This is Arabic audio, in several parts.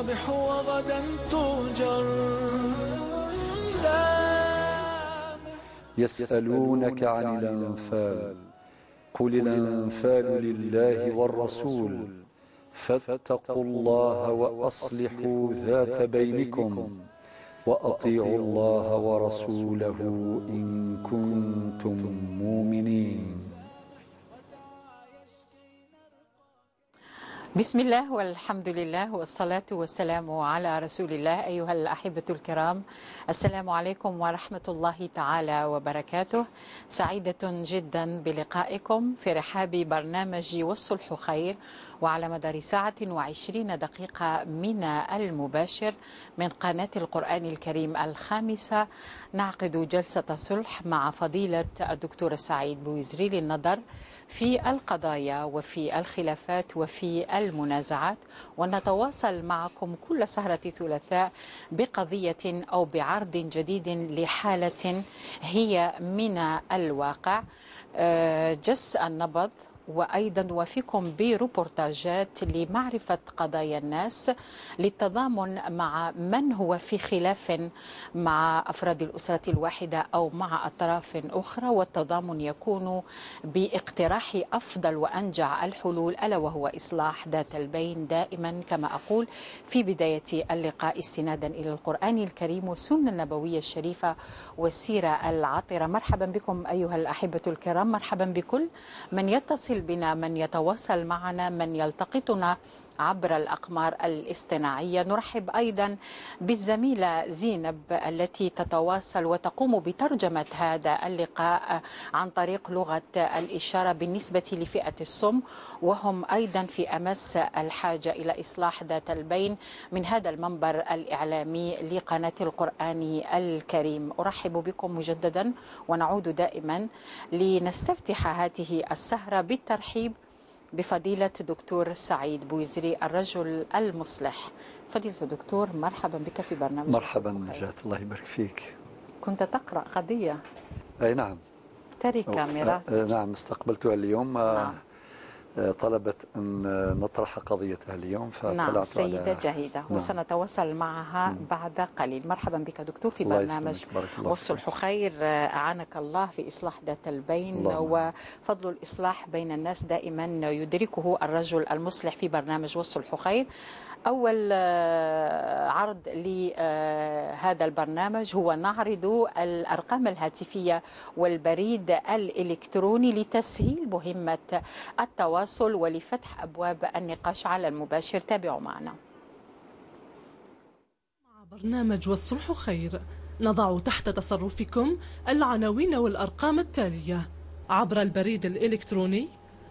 رابح وغدا تؤجر. يسألونك عن الأنفال قل الأنفال لله والرسول فاتقوا الله وأصلحوا ذات بينكم وأطيعوا الله ورسوله إن كنتم مؤمنين. بسم الله والحمد لله والصلاة والسلام على رسول الله. أيها الأحبة الكرام، السلام عليكم ورحمة الله تعالى وبركاته. سعيدة جدا بلقائكم في رحاب برنامج والصلح خير، وعلى مدار 1 دقيقة من المباشر من قناة القرآن الكريم الخامسة نعقد جلسة صلح مع فضيلة الدكتور سعيد بوزري للنظر في القضايا وفي الخلافات وفي المنازعات، ونتواصل معكم كل سهرة ثلاثاء بقضية أو بعرض جديد لحالة هي من الواقع، جس النبض، وأيضا نوافيكم بروبورتاجات لمعرفة قضايا الناس، للتضامن مع من هو في خلاف مع أفراد الأسرة الواحدة أو مع أطراف أخرى، والتضامن يكون باقتراح أفضل وأنجع الحلول، ألا وهو إصلاح ذات البين. دائما كما أقول في بداية اللقاء استنادا إلى القرآن الكريم والسنة النبوية الشريفة والسيرة العطرة. مرحبا بكم أيها الأحبة الكرام، مرحبا بكل من يتصل بنا، من يتواصل معنا، من يلتقطنا عبر الأقمار الاصطناعية. نرحب أيضا بالزميلة زينب التي تتواصل وتقوم بترجمة هذا اللقاء عن طريق لغة الإشارة بالنسبة لفئة الصم، وهم أيضا في أمس الحاجة إلى إصلاح ذات البين من هذا المنبر الإعلامي لقناة القرآن الكريم. أرحب بكم مجددا، ونعود دائما لنستفتح هذه السهرة بالترحيب بفضيلة الدكتور سعيد بوزري الرجل المصلح. فضيلة الدكتور، مرحبا بك في برنامج. مرحبا نجاة، الله يبارك فيك. كنت تقرأ قضية؟ أي نعم، تركة ميراث. نعم، استقبلتها اليوم. نعم. طلبت أن نطرح قضيتها اليوم فطلعت نعم، سيدة على... جيدة. نعم. وسنتواصل معها بعد قليل. مرحبا بك دكتور في الله برنامج والصلح خير. أعانك الله في إصلاح ذات البين، وفضل الإصلاح بين الناس دائما يدركه الرجل المصلح في برنامج والصلح خير. أول عرض لهذا البرنامج هو نعرض الأرقام الهاتفية والبريد الإلكتروني لتسهيل مهمة التواصل ولفتح أبواب النقاش على المباشر. تابعوا معنا. مع برنامج والصلح خير نضع تحت تصرفكم العناوين والأرقام التالية عبر البريد الإلكتروني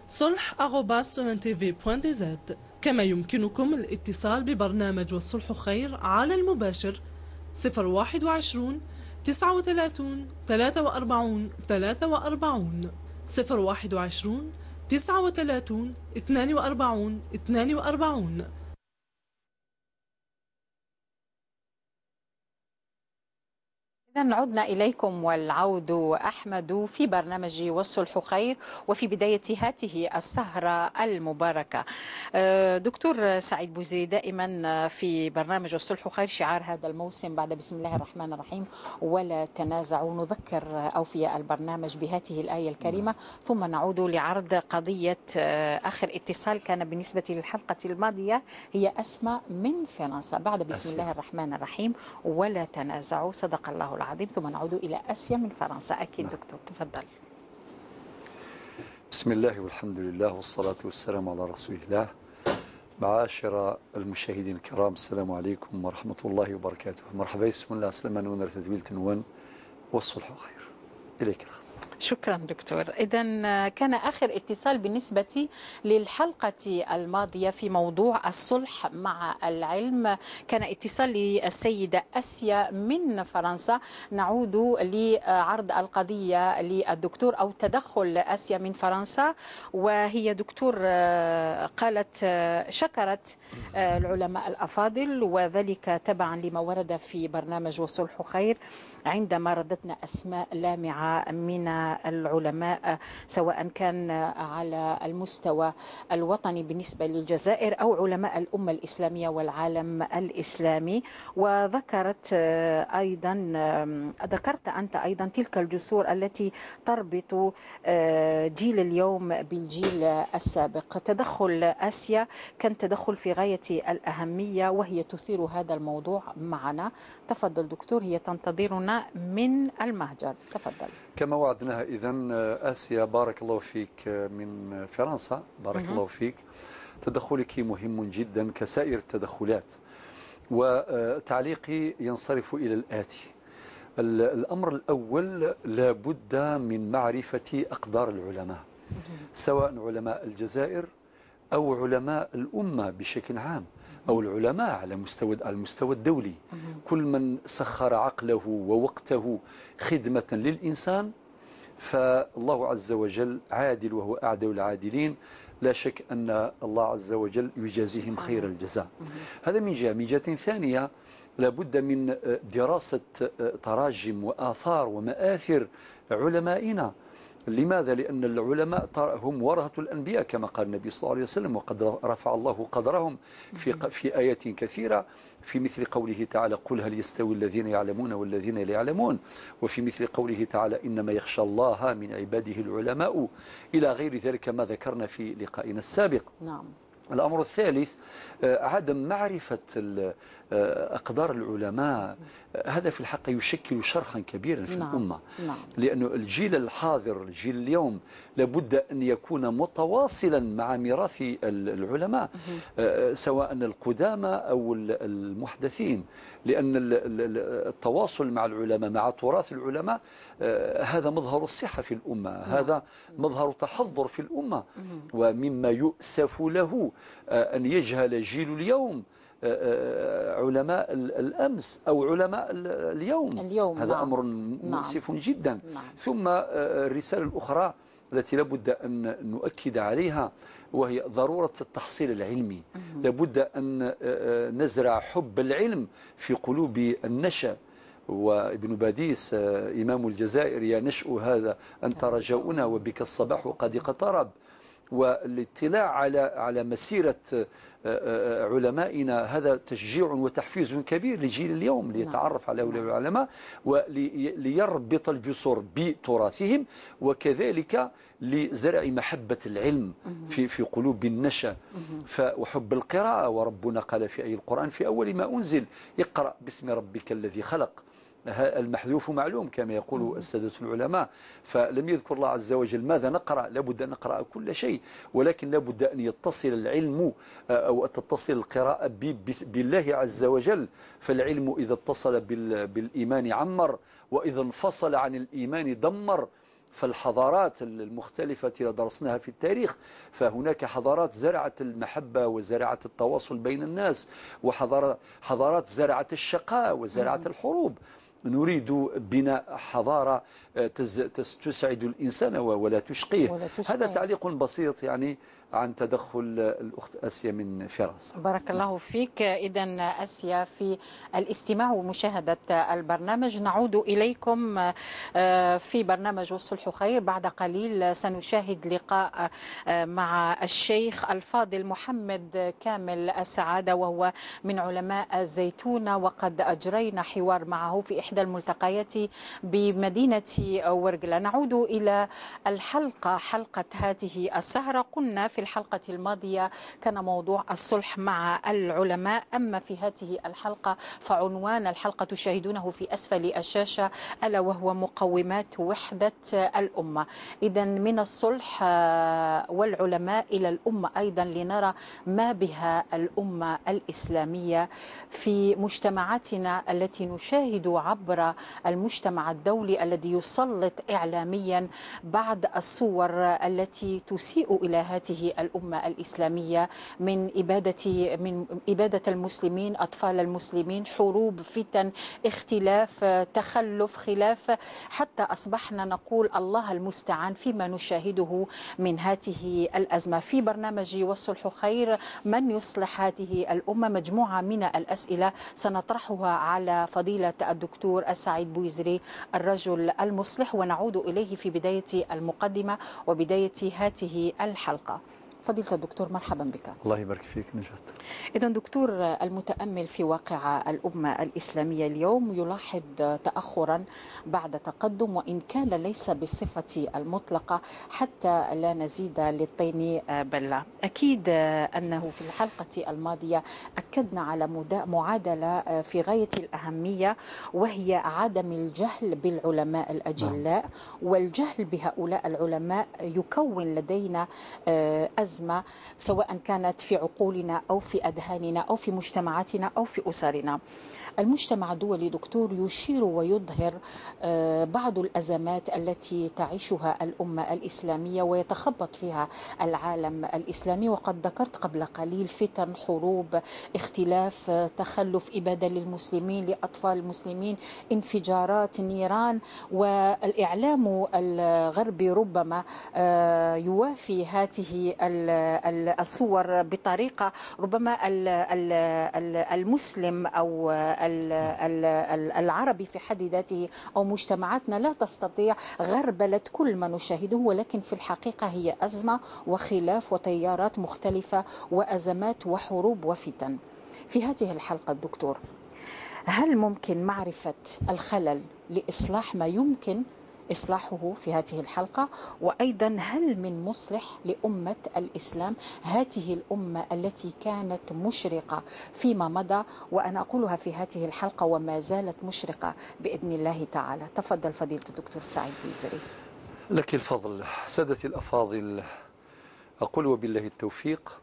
صلح@tv.dz، كما يمكنكم الاتصال ببرنامج والصلح خير على المباشر 021 39 43 43 021 39 42 42. إذن عدنا إليكم والعود أحمد في برنامج والصلح خير، وفي بداية هذه السهرة المباركة. دكتور سعيد بوزري، دائما في برنامج والصلح خير شعار هذا الموسم بعد بسم الله الرحمن الرحيم ولا تنازعوا، نذكر أوفياء البرنامج بهذه الآية الكريمة، ثم نعود لعرض قضية آخر اتصال كان بالنسبة للحلقة الماضية، هي أسماء من فرنسا. بعد بسم الله الرحمن الرحيم ولا تنازعوا، صدق الله العظيم، ثم نعود إلى آسيا من فرنسا. أكيد دكتور، تفضل. بسم الله والحمد لله والصلاة والسلام على رسول الله. معاشر المشاهدين الكرام، السلام عليكم ورحمة الله وبركاته. مرحبا، بسم الله سلمان ونر تدويل تنوان والصلح خير. إليك الخط. شكرا دكتور. إذا كان آخر اتصال بالنسبة للحلقة الماضية في موضوع الصلح مع العلم كان اتصال للسيدة آسيا من فرنسا. نعود لعرض القضية للدكتور أو تدخل آسيا من فرنسا، وهي دكتور قالت شكرت العلماء الأفاضل، وذلك تبعا لما ورد في برنامج والصلح خير عندما ردتنا أسماء لامعة من مع العلماء، سواء كان على المستوى الوطني بالنسبة للجزائر أو علماء الأمة الإسلامية والعالم الإسلامي. وذكرت أنت أيضا تلك الجسور التي تربط جيل اليوم بالجيل السابق. تدخل آسيا كان تدخل في غاية الأهمية، وهي تثير هذا الموضوع معنا. تفضل دكتور، هي تنتظرنا من المهجر. تفضل. كما وعدناها إذن آسيا، بارك الله فيك، من فرنسا، بارك الله فيك. تدخلك مهم جدا كسائر التدخلات، وتعليقي ينصرف إلى الآتي. الأمر الأول، لا بد من معرفة أقدار العلماء، سواء علماء الجزائر أو علماء الأمة بشكل عام، أو العلماء على المستوى الدولي. كل من سخر عقله ووقته خدمة للإنسان فالله عز وجل عادل، وهو أعدل العادلين. لا شك أن الله عز وجل يجازيهم خير الجزاء. هذا من جهة. من جهة ثانية، لابد من دراسة تراجم وآثار ومآثر علمائنا. لماذا؟ لأن العلماء هم ورثة الأنبياء كما قال النبي صلى الله عليه وسلم، وقد رفع الله قدرهم في آيات كثيرة، في مثل قوله تعالى: قل هل يستوي الذين يعلمون والذين لا يعلمون، وفي مثل قوله تعالى: إنما يخشى الله من عباده العلماء، إلى غير ذلك ما ذكرنا في لقائنا السابق. نعم. الأمر الثالث، عدم معرفة أقدار العلماء. هذا في الحق يشكل شرخا كبيرا في الأمة. لأن الجيل الحاضر، الجيل اليوم، لابد أن يكون متواصلا مع ميراث العلماء، سواء القدامى أو المحدثين، لأن التواصل مع العلماء، مع تراث العلماء، هذا مظهر الصحة في الأمة، هذا مظهر تحضر في الأمة. ومما يؤسف له أن يجهل جيل اليوم علماء الأمس أو علماء اليوم. هذا أمر مؤسف جدا. ثم الرسالة الأخرى التي لابد أن نؤكد عليها، وهي ضرورة التحصيل العلمي. لابد أن نزرع حب العلم في قلوب النشأ. وابن باديس إمام الجزائر: يا نشأ هذا أنت رجاؤنا وبك الصباح قد اقترب. والاطلاع على مسيرة علمائنا هذا تشجيع وتحفيز كبير لجيل اليوم، ليتعرف على هؤلاء العلماء وليربط الجسور بتراثهم، وكذلك لزرع محبة العلم في قلوب النشأ وحب القراءة. وربنا قال في آية القرآن في أول ما أنزل: اقرأ باسم ربك الذي خلق. المحذوف معلوم كما يقول السادة العلماء، فلم يذكر الله عز وجل ماذا نقرأ. لابد أن نقرأ كل شيء، ولكن لابد أن يتصل العلم أو تتصل القراءة بالله عز وجل. فالعلم إذا اتصل بالإيمان عمر، وإذا انفصل عن الإيمان دمر. فالحضارات المختلفة التي درسناها في التاريخ، فهناك حضارات زرعت المحبة وزرعت التواصل بين الناس، وحضارات زرعت الشقاء وزرعت الحروب. نريد بناء حضارة تسعد الإنسان ولا تشقيه. هذا تعليق بسيط يعني عن تدخل الأخت آسيا من فرنسا. بارك الله فيك. إذن آسيا في الاستماع ومشاهدة البرنامج. نعود إليكم في برنامج والصلح خير. بعد قليل سنشاهد لقاء مع الشيخ الفاضل محمد كامل السعادة، وهو من علماء الزيتونة، وقد أجرينا حوار معه في إحدى الملتقيات بمدينة ورقلة. نعود إلى الحلقة، حلقة هذه السهرة. قلنا في الحلقة الماضية كان موضوع الصلح مع العلماء، أما في هذه الحلقة فعنوان الحلقة تشاهدونه في أسفل الشاشة، ألا وهو مقومات وحدة الأمة. إذن من الصلح والعلماء إلى الأمة أيضا، لنرى ما بها الأمة الإسلامية في مجتمعاتنا التي نشاهد عبر المجتمع الدولي الذي يسلط إعلاميا بعض الصور التي تسيء إلى هذه الأمة الإسلامية، من إبادة المسلمين، أطفال المسلمين، حروب، فتن، اختلاف، تخلف، خلاف، حتى أصبحنا نقول الله المستعان فيما نشاهده من هذه الأزمة. في برنامج والصلح خير من يصلح هذه الأمة؟ مجموعة من الأسئلة سنطرحها على فضيلة الدكتور الدكتور السعيد بويزري الرجل المصلح، ونعود إليه في بداية المقدمة وبداية هذه الحلقة. فضيلة الدكتور مرحبا بك. الله يبارك فيك نجاة. إذا دكتور، المتأمل في واقع الأمة الإسلامية اليوم يلاحظ تأخرا بعد تقدم، وإن كان ليس بالصفة المطلقة حتى لا نزيد للطين بلة. أكيد أنه في الحلقة الماضية أكدنا على معادلة في غاية الأهمية، وهي عدم الجهل بالعلماء الأجلاء، والجهل بهؤلاء العلماء يكون لدينا أزمة، سواء كانت في عقولنا أو في أذهاننا أو في مجتمعاتنا أو في أسرنا. المجتمع الدولي دكتور يشير ويظهر بعض الأزمات التي تعيشها الأمة الإسلامية ويتخبط فيها العالم الإسلامي، وقد ذكرت قبل قليل فتن، حروب، اختلاف، تخلف، إبادة للمسلمين، لأطفال المسلمين، انفجارات، نيران. والإعلام الغربي ربما يوافي هذه الصور بطريقة ربما المسلم أو العربي في حد ذاته أو مجتمعاتنا لا تستطيع غربلة كل ما نشاهده، ولكن في الحقيقة هي أزمة وخلاف وتيارات مختلفة وأزمات وحروب وفتن. في هذه الحلقة الدكتور، هل ممكن معرفة الخلل لإصلاح ما يمكن إصلاحه في هذه الحلقة؟ وأيضا هل من مصلح لأمة الإسلام، هذه الأمة التي كانت مشرقة فيما مضى، وأنا أقولها في هذه الحلقة وما زالت مشرقة بإذن الله تعالى؟ تفضل فضيلة الدكتور سعيد بويزري. لك الفضل. سادتي الأفاضل، أقول وبالله التوفيق.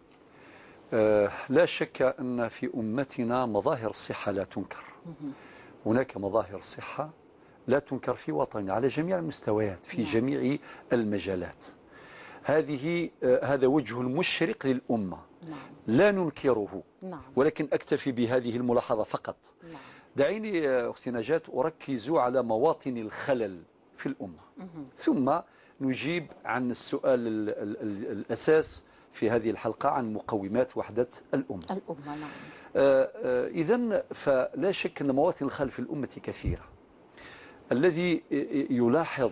لا شك أن في أمتنا مظاهر الصحة لا تنكر. هناك مظاهر صحة لا تنكر في وطننا على جميع المستويات في جميع المجالات. هذا وجه مشرق للأمة لا ننكره، ولكن أكتفي بهذه الملاحظة فقط. دعيني أختي نجاة أركز على مواطن الخلل في الأمة، ثم نجيب عن السؤال الأساس في هذه الحلقة عن مقومات وحدة الأمة. نعم. إذن فلا شك أن مواطن الخلل في الأمة كثيرة. الذي يلاحظ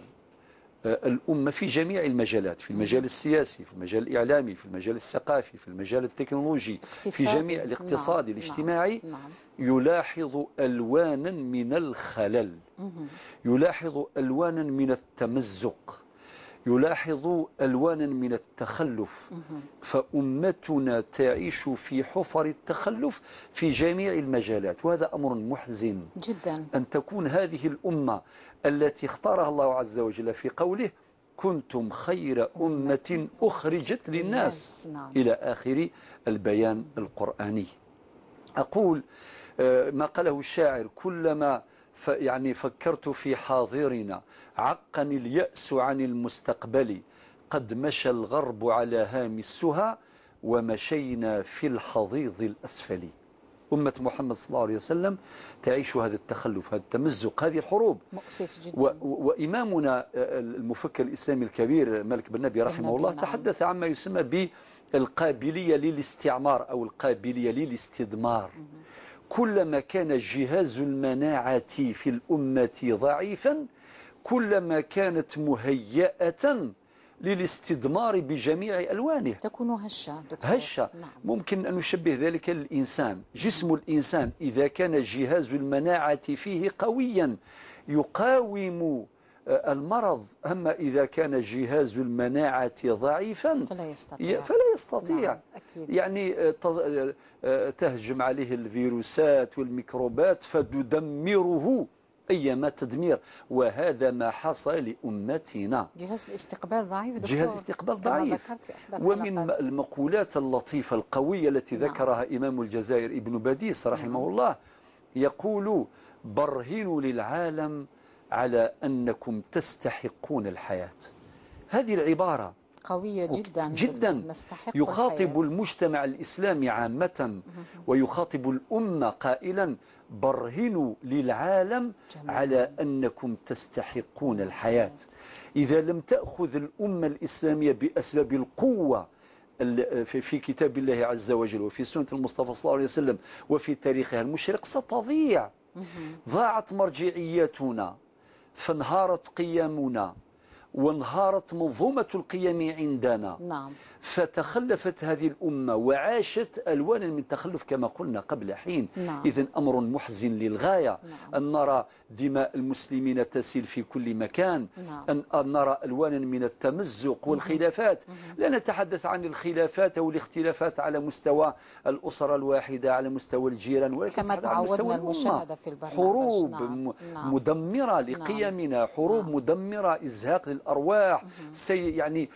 الأمة في جميع المجالات، في المجال السياسي، في المجال الإعلامي، في المجال الثقافي، في المجال التكنولوجي، في جميع الاقتصادي الاجتماعي، يلاحظ ألوانا من الخلل، يلاحظ ألوانا من التمزق، يلاحظ ألوانا من التخلف. فأمتنا تعيش في حفر التخلف في جميع المجالات، وهذا أمر محزن جدا، أن تكون هذه الأمة التي اختارها الله عز وجل في قوله كنتم خير أمة أخرجت للناس إلى آخر البيان القرآني. أقول ما قاله الشاعر: كلما فكرت في حاضرنا عقني اليأس عن المستقبل، قد مشى الغرب على هام السها ومشينا في الحضيض الأسفل. أمة محمد صلى الله عليه وسلم تعيش هذا التخلف، هذا التمزق، هذه الحروب، مؤسف جدا. وإمامنا المفكر الإسلامي الكبير مالك بن نبي رحمه الله تحدث عما يسمى بالقابلية للاستعمار أو القابلية للاستدمار. كلما كان جهاز المناعة في الأمة ضعيفا كلما كانت مهيئة للاستدمار بجميع ألوانه، تكون هشة. هشة. نعم. ممكن أن نشبه ذلك للإنسان. جسم الإنسان إذا كان جهاز المناعة فيه قويا يقاوم المرض، أما إذا كان جهاز المناعة ضعيفا فلا يستطيع. نعم. أكيد. يعني تهجم عليه الفيروسات والميكروبات فتدمره أيما تدمير، وهذا ما حصل لأمتنا. جهاز الاستقبال ضعيف دكتور. جهاز الاستقبال ضعيف. ومن المقولات اللطيفة القوية التي ذكرها إمام الجزائر ابن باديس رحمه الله، يقول: برهنوا للعالم على أنكم تستحقون الحياة. هذه العبارة قوية جدا جدا، يخاطب المجتمع الإسلامي عامة ويخاطب الأمة قائلا: برهنوا للعالم على أنكم تستحقون الحياة. إذا لم تأخذ الأمة الإسلامية بأسباب القوة في كتاب الله عز وجل وفي سنة المصطفى صلى الله عليه وسلم وفي تاريخها المشرق ستضيع. ضاعت مرجعياتنا فانهارت قيمنا وانهارت منظومة القيم عندنا. نعم. فتخلفت هذه الأمة وعاشت ألوانا من تخلف كما قلنا قبل حين. نعم. إذن أمر محزن للغاية. نعم. أن نرى دماء المسلمين تسيل في كل مكان. نعم. أن نرى ألوانا من التمزق والخلافات. لا نتحدث عن الخلافات أو الاختلافات على مستوى الأسرة الواحدة، على مستوى الجيران، ولكن كما على مستوى تعودنا الأمة. المشاهدة في البرنامج. حروب نعم. مدمرة لقيمنا، حروب مدمرة، إزهاق للأرواح، يعني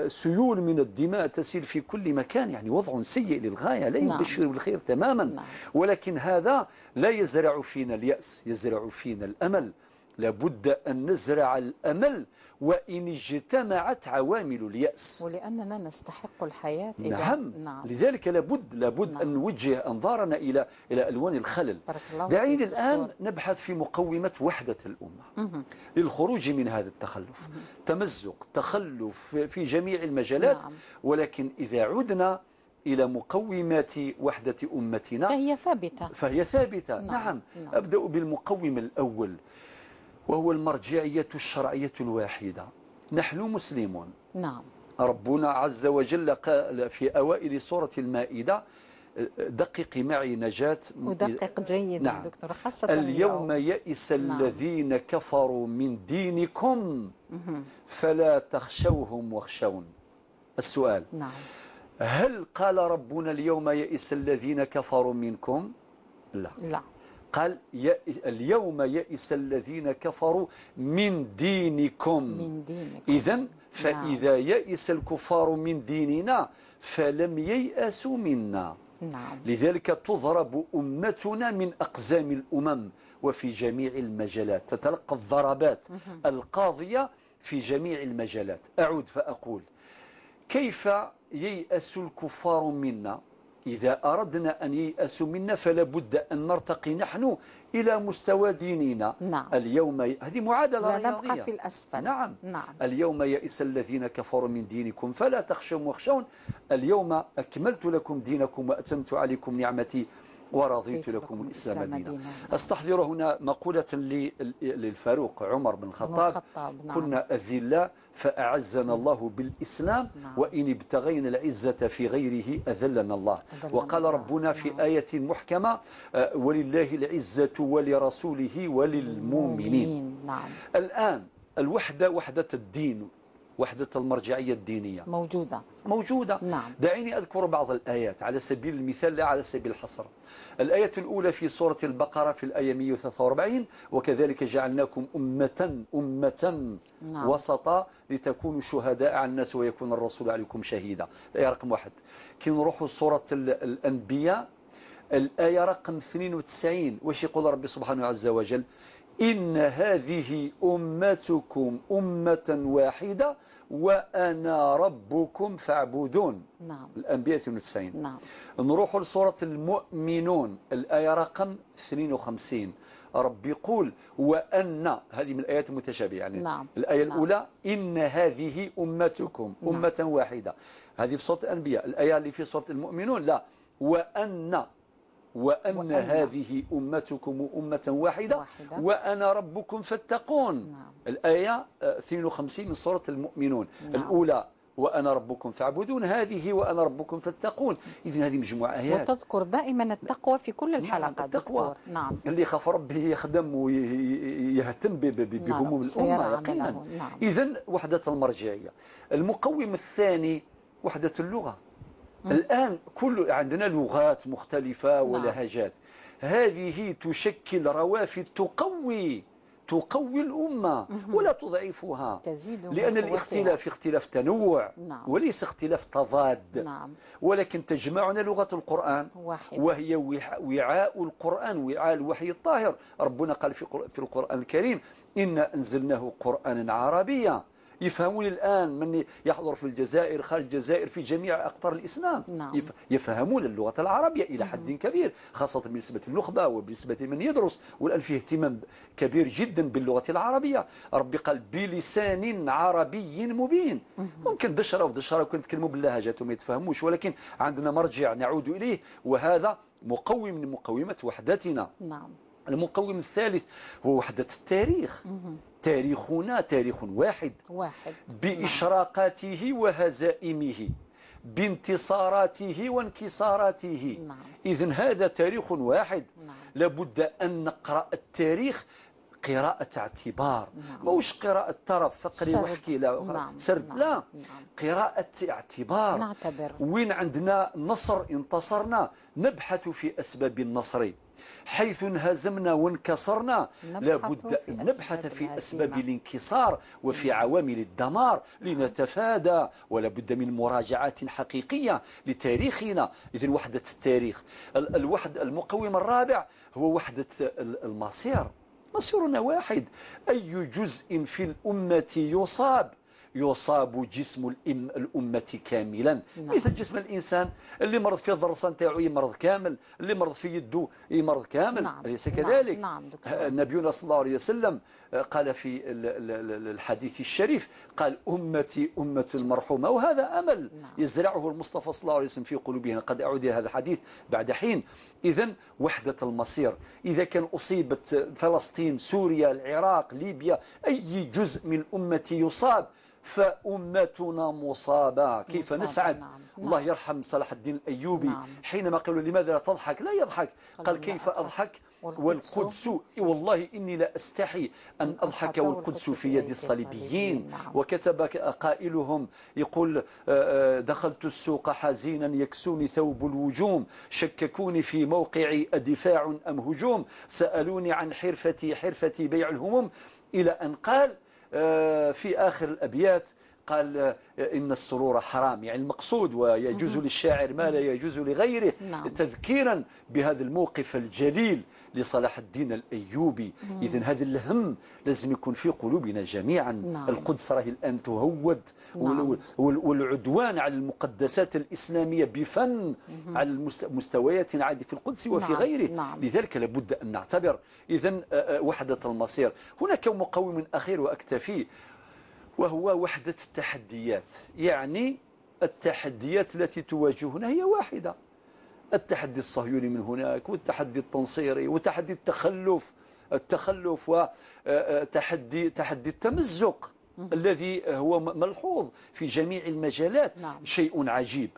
سيول من الدماء تسيل في كل مكان. يعني وضع سيء للغاية لا يبشر بالخير تماما. ولكن هذا لا يزرع فينا اليأس، يزرع فينا الأمل. لابد أن نزرع الأمل وإن اجتمعت عوامل اليأس، ولأننا نستحق الحياة. نعم. لذلك لابد أن نوجه أنظارنا إلى ألوان الخلل. دعينا الآن نبحث في مقومة وحدة الأمة للخروج من هذا التخلف. تمزق، تخلف في جميع المجالات. ولكن إذا عدنا إلى مقومات وحدة أمتنا فهي ثابتة. نعم. أبدأ بالمقوم الأول، وهو المرجعية الشرعية الواحدة. نحن مسلمون. نعم. ربنا عز وجل قال في أوائل سورة المائدة، دققي معي نجاة، ودقق جيدا. نعم. دكتور، خاصة اليوم يئس الذين كفروا من دينكم فلا تخشوهم واخشون. السؤال، نعم، هل قال ربنا اليوم يئس الذين كفروا منكم؟ لا. قال اليوم يئس الذين كفروا من دينكم. إذن فإذا يئس الكفار من ديننا فلم ييأسوا منا. نعم. لذلك تضرب أمتنا من أقزام الأمم وفي جميع المجالات، تتلقى الضربات القاضية في جميع المجالات. أعود فأقول، كيف ييأس الكفار منا؟ إذا أردنا أن ييأسوا منا فلا بد أن نرتقي نحن إلى مستوى ديننا. نعم. اليوم هذه معادلة لا نبقى في الأسفل. نعم. اليوم يئس الذين كفروا من دينكم فلا تخشوهم واخشون. اليوم أكملت لكم دينكم وأتممت عليكم نعمتي ورضيت لكم الإسلام دينا. أستحضر هنا مقولة للفاروق عمر بن الخطاب: كنا أذلاء فأعزنا الله بالإسلام، وإن ابتغينا العزة في غيره أذلنا الله. وقال ربنا في آية محكمة: ولله العزة ولرسوله وللمؤمنين. الآن الوحدة، وحدة الدين، وحدة المرجعية الدينية موجودة. نعم. دعيني أذكر بعض الآيات على سبيل المثال لا على سبيل الحصر. الآية الأولى في سورة البقرة في الآية 143: وكذلك جعلناكم أمة وسطا لتكونوا شهداء على الناس ويكون الرسول عليكم شهيدا. الآية رقم 1. كي نروحوا سورة الأنبياء الآية رقم 92، واش يقول ربي سبحانه عز وجل: إن هذه أمتكم أمة واحدة وأنا ربكم فاعبدون. نعم. الأنبياء 92. نعم. نروح لسورة المؤمنون الآية رقم 52، ربي يقول: وأن، هذه من الآيات المتشابهة يعني. نعم. الآية الأولى: إن هذه أمتكم أمة واحدة، هذه في سورة الأنبياء. الآية اللي في سورة المؤمنون لا، وأن هذه أمتكم أمة واحدة وأنا ربكم فاتقون. نعم. الآية 52 من سورة المؤمنون. نعم. الأولى: وأنا ربكم فاعبدون، هذه وأنا ربكم فاتقون. إذن هذه مجموعة آيات. وتذكر دائما التقوى في كل الحلقات. التقوى. نعم. اللي خاف ربه يخدم ويهتم بهموم الأمة يقينا. نعم. إذن وحدة المرجعية. المقوم الثاني وحدة اللغة. الآن عندنا لغات مختلفة ولهجات. هذه تشكل روافد تقوي الأمة ولا تضعفها، لأن الاختلاف اختلاف تنوع. وليس اختلاف تضاد. ولكن تجمعنا لغة القرآن وهي وعاء القرآن، وعاء الوحي الطاهر. ربنا قال في القرآن الكريم: إنا أنزلناه قرآنا عربيا. يفهمون الآن من يحضر في الجزائر، خارج الجزائر، في جميع أقطار الإسلام. نعم. يفهمون اللغة العربية إلى حد كبير، خاصة بالنسبة للنخبة وبالنسبة لمن يدرس. والآن فيه اهتمام كبير جدا باللغة العربية. ربي قال: بلسان عربي مبين. ممكن دشرة وكنت تكلموا باللهجات وما يتفهموش، ولكن عندنا مرجع نعود إليه، وهذا مقوم من مقومات وحدتنا. نعم. المقوم الثالث هو وحدة التاريخ. تاريخنا تاريخ واحد بإشراقاته وهزائمه، بانتصاراته وانكساراته. إذن هذا تاريخ واحد. لابد أن نقرأ التاريخ قراءة اعتبار، موش قراءة طرف فقري وحكي لا سرد، لا، قراءة اعتبار. نعتبر وين عندنا نصر انتصرنا نبحث في أسباب النصر، حيث انهزمنا وانكسرنا لابد أن نبحث في أسباب الانكسار وفي عوامل الدمار لنتفادى، ولا بد من مراجعات حقيقية لتاريخنا. إذن وحدة التاريخ. المقوم الرابع هو وحدة المصير. مصيرنا واحد. أي جزء في الأمة يصاب جسم الأمة كاملا. مثل جسم الإنسان، اللي مرض في الضرس نتاعو يمرض كامل، اللي مرض في يده يمرض كامل. أليس كذلك؟ نبينا صلى الله عليه وسلم قال في الحديث الشريف، قال أمتي أمة المرحومة، وهذا أمل يزرعه المصطفى صلى الله عليه وسلم في قلوبنا. قد أعود إلى هذا الحديث بعد حين. إذن وحدة المصير. إذا كان أصيبت فلسطين، سوريا، العراق، ليبيا، أي جزء من الأمة يصاب فأمتنا مصابة. كيف نسعد. الله يرحم صلاح الدين الأيوبي حينما قالوا لماذا لا تضحك، لا يضحك، قال كيف أضحك والقدس، والله إني لا أستحي أن أضحك والقدس في يد الصليبيين. وكتب قائلهم يقول دخلت السوق حزينا يكسوني ثوب الوجوم، شككوني في موقعي أدفاع أم هجوم، سألوني عن حرفتي بيع الهموم، إلى أن قال في آخر الأبيات قال إن السرور حرام، يعني المقصود ويجوز للشاعر ما لا يجوز لغيره. تذكيرا بهذا الموقف الجليل لصلاح الدين الأيوبي. إذن هذا الهم لازم يكون في قلوبنا جميعا. القدس راهي الآن تهود، والعدوان على المقدسات الإسلامية بفن على مستويات عادية في القدس وفي غيره. لذلك لابد أن نعتبر. إذن وحدة المصير. هناك مقوم أخير وأكتفي، وهو وحدة التحديات. يعني التحديات التي تواجهنا هي واحدة. التحدي الصهيوني من هناك، والتحدي التنصيري، وتحدي التخلف، وتحدي التمزق الذي هو ملحوظ في جميع المجالات. شيء عجيب،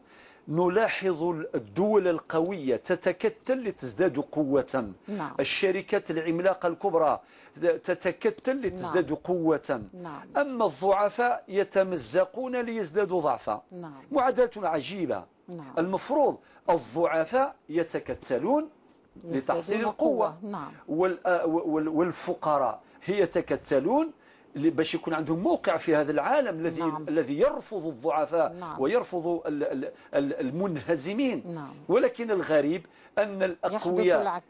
نلاحظ الدول القوية تتكتل لتزداد قوة. الشركات العملاقة الكبرى تتكتل لتزداد قوة. أما الضعفاء يتمزقون ليزدادوا ضعفا. معادلة عجيبة. المفروض الضعفاء يتكتلون لتحصيل القوة، والفقراء يتكتلون باش يكون عندهم موقع في هذا العالم الذي يرفض الضعفاء ويرفض المنهزمين. ولكن الغريب أن الأقوياء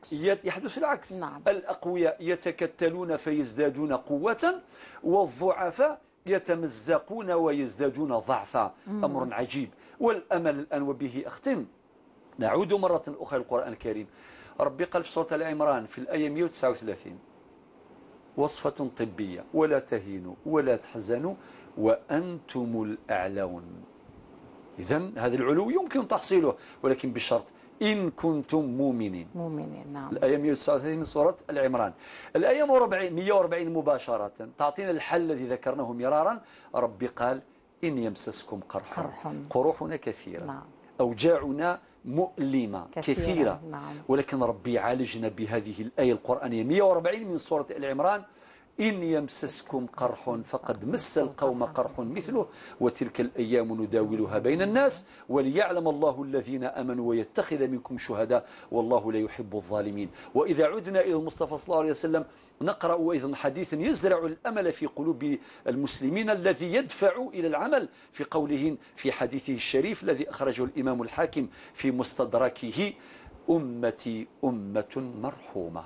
يحدث العكس. الأقوياء يتكتلون فيزدادون قوة، والضعفاء يتمزقون ويزدادون ضعفا. أمر عجيب. والأمل الآن، وبه أختم، نعود مرة أخرى للقرآن الكريم. ربي قال في سورة العمران في الآية 139 وصفة طبية: ولا تهينوا ولا تحزنوا وأنتم الأعلون. إذن هذا العلو يمكن تحصيله، ولكن بشرط إن كنتم مؤمنين. الآية 139 من سورة العمران. الآية 140 مباشرة تعطينا الحل الذي ذكرناه مرارا. ربي قال: إن يمسسكم قروحنا كثيرة، أوجاعنا مؤلمة كثيرة، ولكن ربي يعالجنا بهذه الآية القرآنية 140 من سورة العمران: إن يمسسكم قرح فقد مس القوم قرح مثله وتلك الأيام نداولها بين الناس وليعلم الله الذين آمنوا ويتخذ منكم شهداء والله لا يحب الظالمين. وإذا عدنا إلى المصطفى صلى الله عليه وسلم نقرأ أيضا حديثا يزرع الأمل في قلوب المسلمين الذي يدفع إلى العمل، في قوله في حديثه الشريف الذي أخرجه الإمام الحاكم في مستدركه: أمتي أمة مرحومة.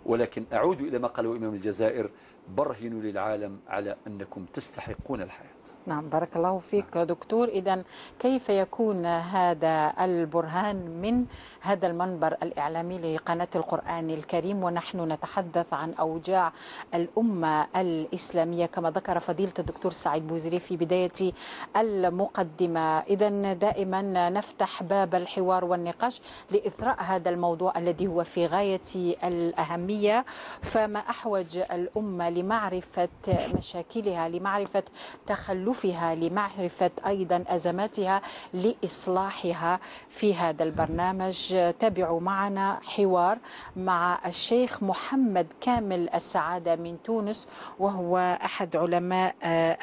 ولكن أعود إلى ما قاله إمام الجزائر: برهنوا للعالم على أنكم تستحقون الحياة. نعم، بارك الله فيك دكتور. إذن كيف يكون هذا البرهان من هذا المنبر الإعلامي لقناة القرآن الكريم ونحن نتحدث عن أوجاع الأمة الإسلامية كما ذكر فضيلة الدكتور سعيد بوزيري في بداية المقدمة؟ إذن دائما نفتح باب الحوار والنقاش لإثراء هذا الموضوع الذي هو في غاية الأهمية الإسلامية، فما أحوج الأمة لمعرفة مشاكلها، لمعرفة تخلفها، لمعرفة أيضا أزماتها، لإصلاحها. في هذا البرنامج تابعوا معنا حوار مع الشيخ محمد كامل السعادة من تونس، وهو أحد علماء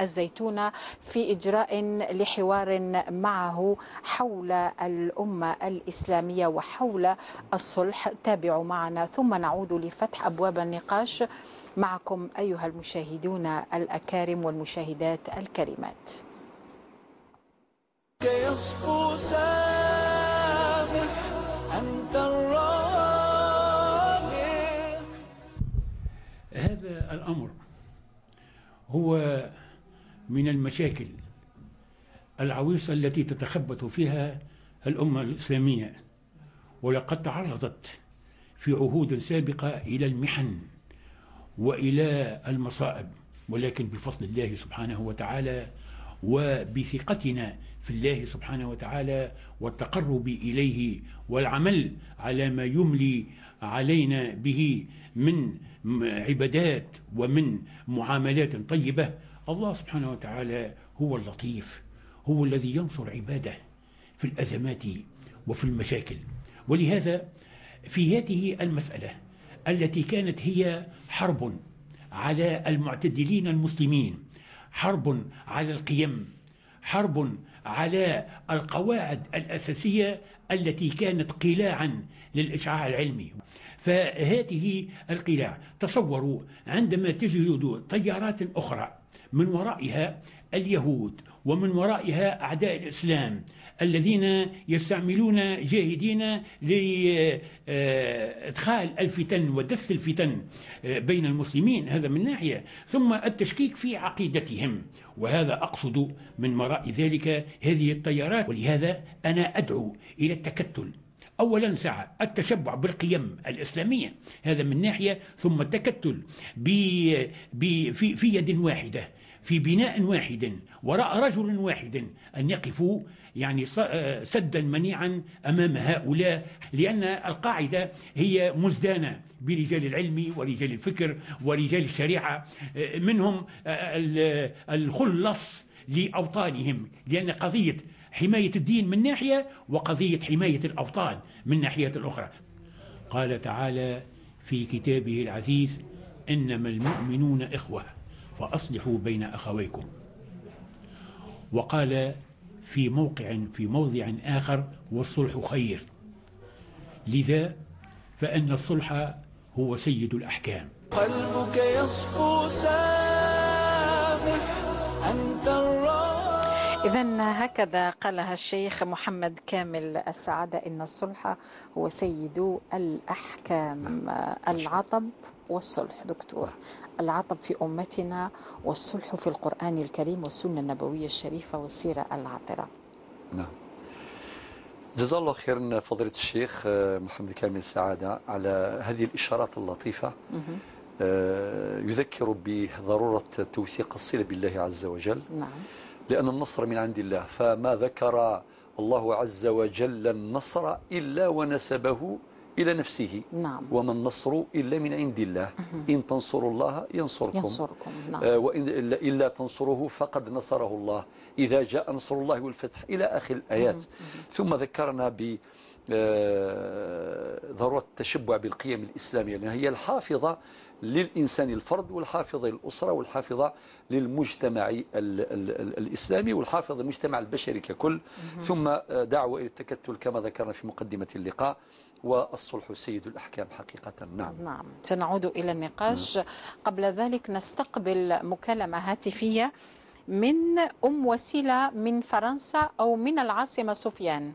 الزيتونة، في إجراء لحوار معه حول الأمة الإسلامية وحول الصلح. تابعوا معنا ثم نعود لفتح أبواب النقاش معكم أيها المشاهدون الأكارم والمشاهدات الكريمات. يصفو سامح أنت الرابع. هذا الأمر هو من المشاكل العويصة التي تتخبط فيها الأمة الإسلامية، ولقد تعرضت في عهود سابقة إلى المحن وإلى المصائب، ولكن بفضل الله سبحانه وتعالى وبثقتنا في الله سبحانه وتعالى والتقرب إليه والعمل على ما يملي علينا به من عبادات ومن معاملات طيبة، الله سبحانه وتعالى هو اللطيف، هو الذي ينصر عباده في الأزمات وفي المشاكل. ولهذا في هذه المسألة التي كانت هي حرب على المعتدلين المسلمين، حرب على القيم، حرب على القواعد الأساسية التي كانت قلاعا للإشعاع العلمي، فهذه القلاع تصوروا عندما تجد تيارات أخرى من ورائها اليهود ومن ورائها أعداء الإسلام الذين يستعملون جاهدين لإدخال الفتن ودس الفتن بين المسلمين، هذا من ناحية، ثم التشكيك في عقيدتهم، وهذا أقصد من وراء ذلك هذه التيارات. ولهذا أنا أدعو إلى التكتل، أولا سعى التشبع بالقيم الإسلامية، هذا من ناحية، ثم التكتل في يد واحدة، في بناء واحد وراء رجل واحد، أن يقفوا يعني سدا منيعا أمام هؤلاء، لأن القاعدة هي مزدانة برجال العلم ورجال الفكر ورجال الشريعة، منهم الخلص لأوطانهم، لأن قضية حماية الدين من ناحية وقضية حماية الأوطان من ناحية أخرى. قال تعالى في كتابه العزيز: إنما المؤمنون إخوة فأصلحوا بين أخويكم. وقال في موضع آخر: والصلح خير. لذا فإن الصلح هو سيد الأحكام. قلبك يصفو سامح أنت الرابع. إذن هكذا قالها الشيخ محمد كامل السعادة، إن الصلح هو سيد الأحكام. العطب والصلح دكتور، العطب في أمتنا والصلح في القرآن الكريم والسنة النبوية الشريفة والسيرة العطرة. نعم، جزاه الله خيرا فضيلة الشيخ محمد كامل السعادة على هذه الإشارات اللطيفة. يذكر بضرورة توثيق الصلة بالله عز وجل. نعم، لأن النصر من عند الله، فما ذكر الله عز وجل النصر إلا ونسبه إلى نفسه. نعم. وما النصر إلا من عند الله. إن تنصروا الله ينصركم. نعم. وإن إلا تنصروه فقد نصره الله إذا جاء نصر الله والفتح إلى آخر الآيات. ثم ذكرنا بضرورة التشبع بالقيم الإسلامية، لأنها هي الحافظة للإنسان الفرد، والحافظة للأسرة، والحافظة للمجتمع الإسلامي، والحافظة للمجتمع البشري ككل. ثم دعوة إلى التكتل كما ذكرنا في مقدمة اللقاء، والصلح سيد الأحكام حقيقة. نعم، سنعود إلى النقاش. قبل ذلك نستقبل مكالمة هاتفية من أم وسيلة من فرنسا أو من العاصمة سفيان.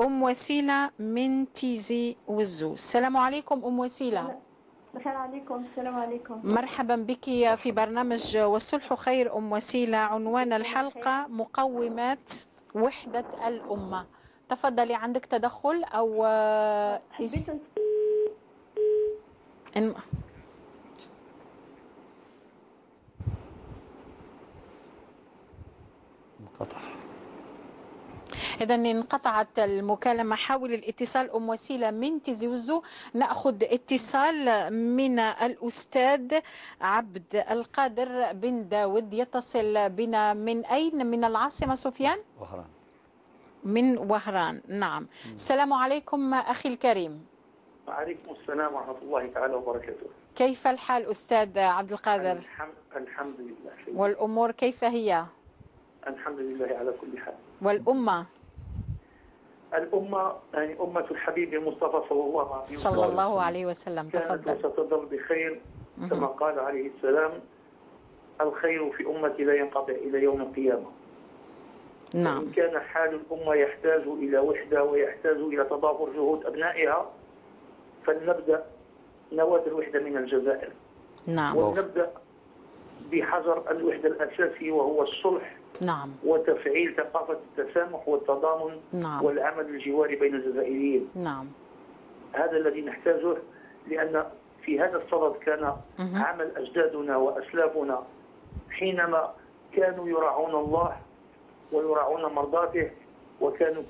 أم وسيلة من تيزي وزو. السلام عليكم أم وسيلة. السلام عليكم. السلام عليكم. مرحبا بك في برنامج والصلح خير أم وسيلة. عنوان الحلقة: مقومات وحدة الأمة. تفضلي، عندك تدخل أو إذا انقطعت المكالمة. حاول الاتصال أم وسيلة من تيزي وزو. نأخذ اتصال من الأستاذ عبد القادر بن داود، يتصل بنا من أين؟ من العاصمة سفيان؟ وهران. من وهران، نعم. السلام عليكم أخي الكريم. وعليكم السلام ورحمة الله تعالى وبركاته. كيف الحال أستاذ عبد القادر؟ الحمد لله. والأمور كيف هي؟ الحمد لله على كل حال. والأمة؟ الأمة يعني أمة الحبيب المصطفى صلى الله عليه وسلم. كانت تفضل. وستظل بخير كما قال عليه السلام: الخير في أمتي لا ينقطع إلى يوم القيامة. نعم. إن كان حال الأمة يحتاج إلى وحدة ويحتاج إلى تضافر جهود أبنائها، فلنبدأ نواة الوحدة من الجزائر. نعم. ونبدأ بحجر الوحدة الأساسي وهو الصلح. نعم. وتفعيل ثقافة التسامح والتضامن. نعم. والعمل الجواري بين الجزائريين. نعم. هذا الذي نحتاجه، لأن في هذا الصدد كان عمل أجدادنا وأسلافنا حينما كانوا يراعون الله ويراعون مرضاته، وكانوا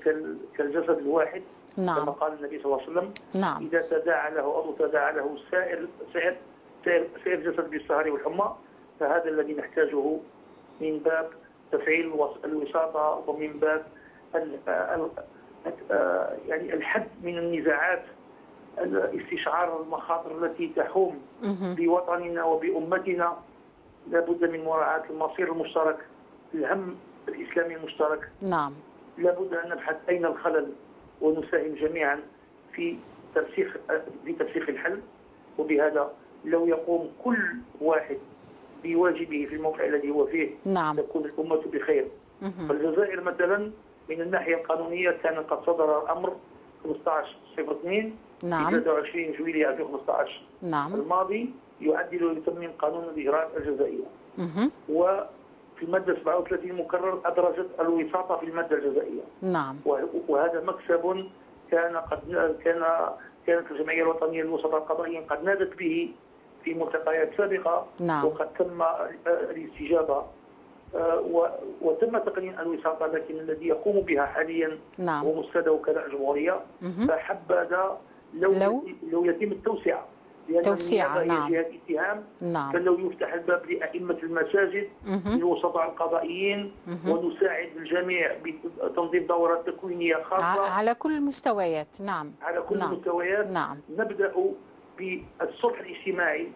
كالجسد الواحد. نعم. كما قال النبي صلى الله عليه وسلم: نعم. إذا تداعى له أو تداعى له سائر جسد بالسهر والحمى. فهذا الذي نحتاجه من باب تفعيل الوساطة، ومن باب يعني الحد من النزاعات، استشعار المخاطر التي تحوم بوطننا وبأمتنا. لابد من مراعاة المصير المشترك، الهم الإسلامي المشترك. نعم. لابد أن نبحث أين الخلل ونساهم جميعا في ترسيخ الحل. وبهذا لو يقوم كل واحد بواجبه في الموقع الذي هو فيه، نعم، تكون الأمة بخير. فالجزائر مثلا من الناحية القانونية كان قد صدر الأمر 15/02 نعم، 23 جويلية 2015 نعم، الماضي، يعدل ويتمم قانون الإجراءات الجزائية. وفي المادة 37 مكرر أدرجت الوساطة في المادة الجزائية. نعم. وهذا مكسب كانت الجمعية الوطنية للوسطاء القضائيين قد نادت به في ملتقيات سابقة. نعم. وقد تم الاستجابة وتم تقنين الوساطة، لكن الذي يقوم بها حاليا نعم هو مستشفى وكلاء الجمهورية. فحبذا لو يتم التوسعة، لأن توسعة، نعم، جهة اتهام. نعم. فلو يفتح الباب لأئمة المساجد للوسطاء القضائيين، ونساعد الجميع بتنظيم دورات تكوينية خاصة على كل المستويات. نعم، على كل المستويات. نعم. نبدأ بالصلح الاجتماعي،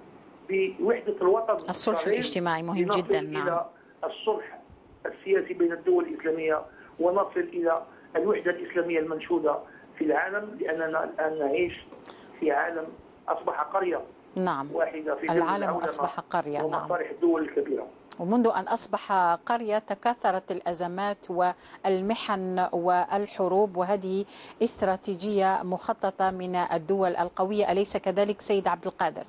بوحدة الوطن. الصلح الاجتماعي مهم جدا. نعم. إلى الصلح السياسي بين الدول الإسلامية، ونصل إلى الوحدة الإسلامية المنشودة في العالم، لأننا الآن نعيش في عالم أصبح قرية. نعم. واحدة في العالم أصبح قرية. نعم. ومصالح الدول الكبيرة. ومنذ أن أصبح قرية تكاثرت الأزمات والمحن والحروب، وهذه استراتيجية مخططة من الدول القوية، أليس كذلك سيد عبد القادر؟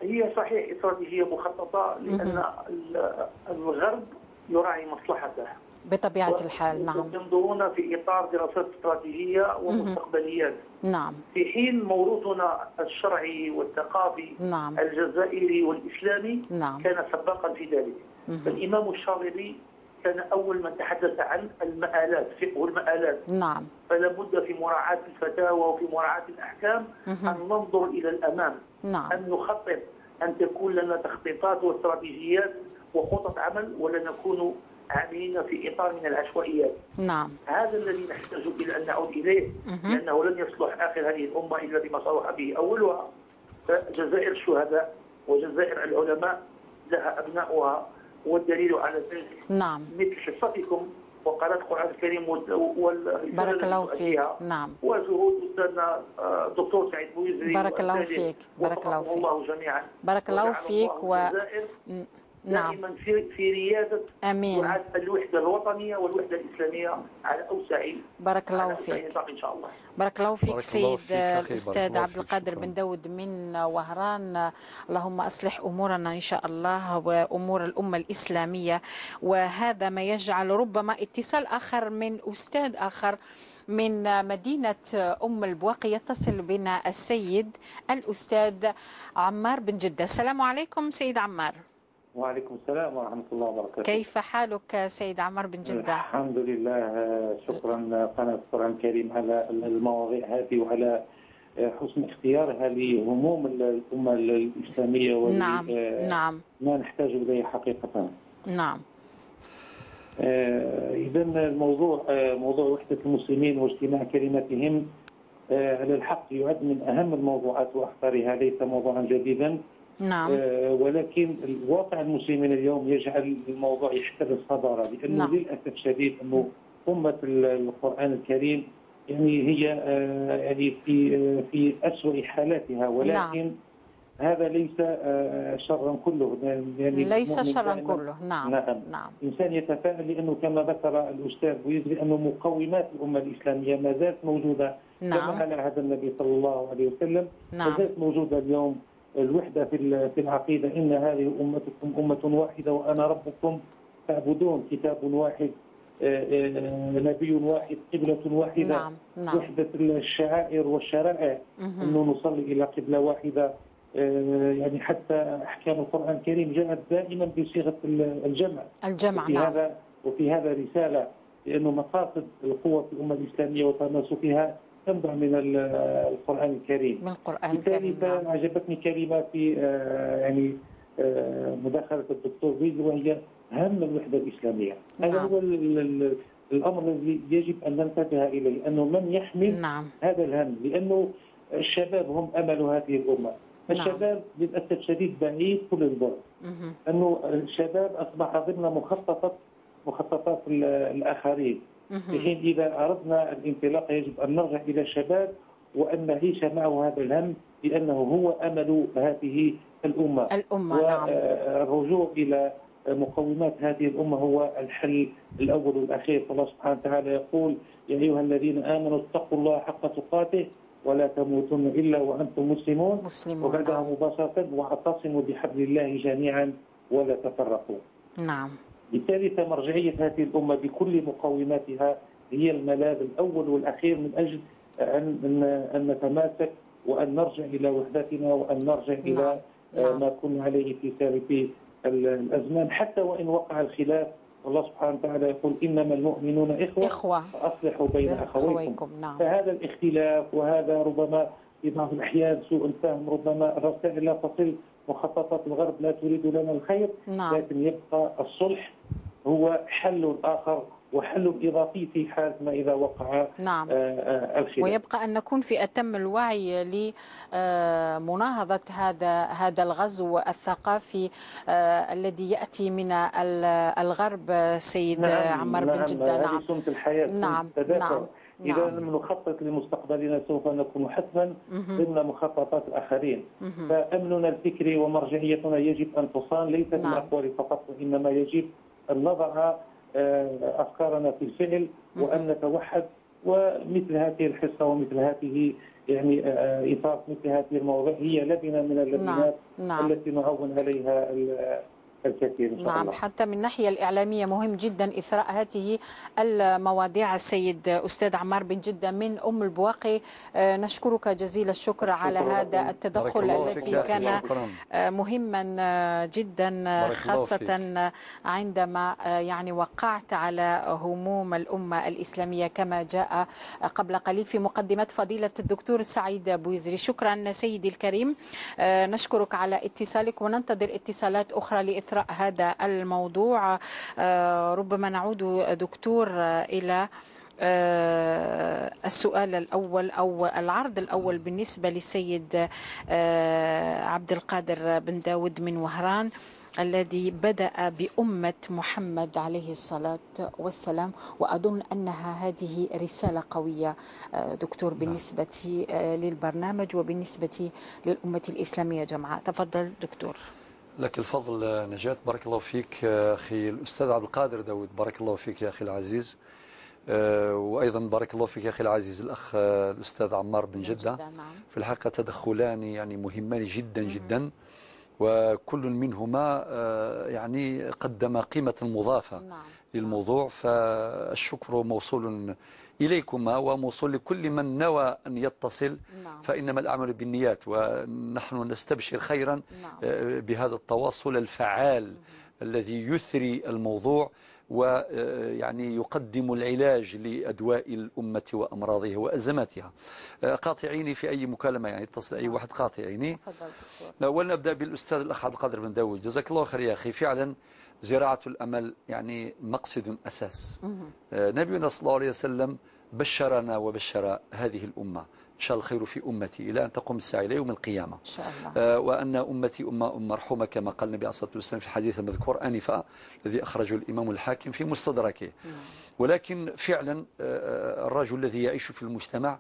هي صحيح استراتيجية مخططة، لأن الغرب يراعي مصلحته بطبيعة الحال. نعم. ينظرون في إطار دراسات استراتيجية ومستقبليات. نعم. في حين موروثنا الشرعي والثقافي، نعم، الجزائري والإسلامي، نعم، كان سباقا في ذلك. فالإمام الشاطبي كان أول من تحدث عن المآلات، فقه المآلات. نعم. فلا بد في مراعاة الفتاوى وفي مراعاة الأحكام أن ننظر إلى الأمام. نعم. أن نخطط، أن تكون لنا تخطيطات واستراتيجيات وخطط عمل، ولا نكون عاملين في إطار من العشوائيات. نعم. هذا الذي نحتاج إلى أن نعود إليه، لأنه لن يصلح آخر هذه الأمة إلا بما صلح به أولها. فجزائر الشهداء وجزائر العلماء لها أبناؤها، والدليل على ذلك نعم مثل حصتكم وقراءة القرآن الكريم بارك الله فيك. نعم. وجهود أستاذنا الدكتور سعيد بويزري. بارك الله فيك. بارك الله فيك. الله جميعا. بارك الله فيك. نعم. دائما في ريادة امين الوحدة الوطنية والوحدة الإسلامية على أوسع. بارك الله فيك. إن شاء الله. بارك الله فيك سيد الأستاذ عبد القادر شكرا. بن داود من وهران. اللهم أصلح أمورنا إن شاء الله وأمور الأمة الإسلامية. وهذا ما يجعل ربما اتصال آخر من أستاذ آخر من مدينة أم البواقي يتصل بنا السيد الأستاذ عمار بن جدة. السلام عليكم سيد عمار. وعليكم السلام ورحمة الله وبركاته. كيف حالك سيد عمار بن جدة؟ الحمد لله، شكرا قناة القرآن الكريم على المواضيع هذه وعلى حسن اختيارها لهموم الأمة الإسلامية نعم نعم ما نحتاج إليه حقيقة. نعم. إذا الموضوع موضوع وحدة المسلمين واجتماع كلمتهم على الحق يعد من أهم الموضوعات وأخطرها، ليس موضوعا جديدا. نعم. ولكن الواقع المسلمين اليوم يجعل الموضوع يحتل الصدارة، لأنه نعم. للأسف الشديد أنه أمة القرآن الكريم يعني هي يعني في أسوأ حالاتها، ولكن نعم. هذا ليس شرا كله، يعني ليس شرا كله. نعم. نعم. نعم. إنسان يتفائل، لأنه كما ذكر الأستاذ بويزري أنه مقومات الأمة الإسلامية ما زالت موجودة. نعم. كما على عهد النبي صلى الله عليه وسلم. نعم. ما زالت موجودة اليوم الوحدة في العقيدة، إن هذه أمتكم أمة واحدة وأنا ربكم فاعبدون، كتاب واحد، نبي واحد، قبلة واحدة. نعم. نعم. وحدة الشعائر والشرائع، أنه نصلي إلى قبلة واحدة. يعني حتى أحكام القرآن الكريم جاءت دائما بصيغة الجمع. نعم. وفي هذا رسالة، لأنه مقاصد القوة في الأمة الإسلامية وتماسكها تنبع من القرآن الكريم. من القرآن الكريم. نعم. عجبتني كلمة في يعني مداخلة الدكتور بيز، وهي هم الوحدة الإسلامية. نعم. هذا هو الأمر الذي يجب أن ننتبه إليه، أنه من يحمل نعم. هذا الهم، لأنه الشباب هم أمل هذه الأمة. نعم. الشباب للأسف الشديد بعيد كل البعد، أنه الشباب أصبح ضمن مخططات الآخرين. في حين إذا أردنا الانطلاق يجب أن نرجع إلى الشباب وأن نعيش معه هذا الهم، لأنه هو أمل هذه الأمة. نعم. والرجوع إلى مقومات هذه الأمة هو الحل الأول والأخير. فالله سبحانه وتعالى يقول: يا أيها الذين آمنوا اتقوا الله حق تقاته ولا تموتن إلا وأنتم مسلمون. وبعدها مباشرة: واعتصموا بحبل الله جميعا ولا تفرقوا. نعم. بالتالي فمرجعية هذه الأمة بكل مقوماتها هي الملاذ الأول والأخير من أجل أن نتماسك وأن نرجع إلى وحدتنا وأن نرجع إلى ما كنا عليه في سابق الأزمان، حتى وإن وقع الخلاف. الله سبحانه وتعالى يقول: إنما المؤمنون إخوة فأصلحوا بين أخويكم. نعم. فهذا الاختلاف، وهذا ربما في بعض الأحيان سوء الفهم، ربما الرسائل لا تصل، مخططات الغرب لا تريد لنا الخير. نعم. لكن يبقى الصلح هو حل آخر وحل إضافي في حال ما إذا وقع نعم. الخلاف. ويبقى أن نكون في أتم الوعي لمناهضة هذا الغزو الثقافي الذي يأتي من الغرب سيد عمار بن جدة. نعم. هذه سنة الحياة. نعم. نعم. إذا لم نخطط لمستقبلنا سوف نكون حتما ضمن مخططات الآخرين. فأمننا الفكري ومرجعيتنا يجب أن تصان، ليس بالأقوال فقط، وإنما يجب أن نضع أفكارنا في الفعل وأن نتوحد. ومثل هذه الحصة ومثل هذه يعني إطار مثل هذه المواضيع هي لبنة من اللبنات التي نعون عليها الكثير إن شاء نعم. الله. حتى من الناحية الإعلامية مهم جدا إثراء هذه المواضيع. السيد أستاذ عمار بن جدة من أم البواقي، نشكرك جزيل الشكر على هذا التدخل الذي كان مهما جدا، خاصة عندما يعني وقعت على هموم الأمة الإسلامية كما جاء قبل قليل في مقدمة فضيلة الدكتور سعيد بويزري. شكرا سيدي الكريم، نشكرك على اتصالك وننتظر اتصالات أخرى لإثراء هذا الموضوع. ربما نعود دكتور إلى السؤال الأول أو العرض الأول بالنسبة للسيد عبد القادر بن داود من وهران، الذي بدأ بأمة محمد عليه الصلاة والسلام، وأظن أنها هذه رسالة قوية دكتور بالنسبة للبرنامج وبالنسبة للأمة الإسلامية جمعاء. تفضل دكتور. لك الفضل نجاة، بارك الله فيك أخي الأستاذ عبد القادر داود، بارك الله فيك يا أخي العزيز، وأيضا بارك الله فيك يا أخي العزيز الأخ الأستاذ عمار بن جدة. في الحقيقة تدخلان يعني مهمان جدا جدا، وكل منهما يعني قدم قيمة مضافة للموضوع، فالشكر موصول إليكما وموصول لكل من نوى أن يتصل. نعم. فإنما الأعمال بالنيات، ونحن نستبشر خيرا نعم. بهذا التواصل الفعال الذي يثري الموضوع ويعني يقدم العلاج لأدواء الأمة وأمراضها وأزماتها. قاطعيني في أي مكالمة، يعني اتصل أي واحد قاطعيني. ولنبدأ بالأستاذ الأخ عبد القادر بن داود. جزاك الله خير يا أخي. فعلا زراعة الأمل يعني مقصد أساس. نبينا صلى الله عليه وسلم بشرنا وبشر هذه الأمة إن شاء الله الخير في أمتي إلى أن تقوم الساعة إلى يوم القيامة إن شاء الله. وأن أمتي أمة مرحومة كما قال النبي عليه الصلاة والسلام في الحديث المذكور آنفا الذي أخرجه الإمام الحاكم في مستدركه. ولكن فعلا الرجل الذي يعيش في المجتمع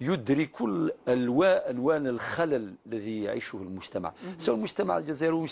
يدرك كل ألوان الخلل الذي يعيشه المجتمع، سواء المجتمع الجزائري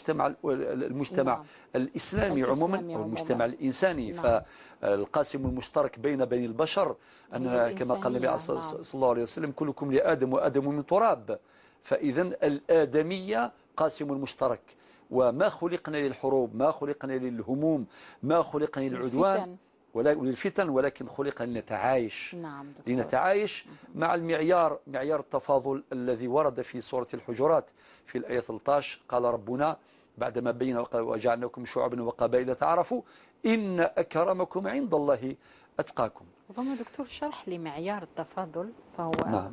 المجتمع نعم. الإسلامي عموما أو المجتمع الإنساني. نعم. فالقاسم المشترك بين البشر أن كما قال النبي صلى الله عليه وسلم كلكم لآدم وآدم من تراب. فإذا الآدمية قاسم المشترك، وما خلقنا للحروب، ما خلقنا للهموم، ما خلقنا للعدوان وللفتن، ولكن خلقنا لنتعايش. نعم دكتور. لنتعايش مع المعيار، معيار التفاضل الذي ورد في سورة الحجرات في الآية 13. قال ربنا بعدما بين وجعلناكم شعوبا وقبائل تعرفوا إن أكرمكم عند الله أتقاكم. ربما دكتور شرح لي معيار التفاضل فهو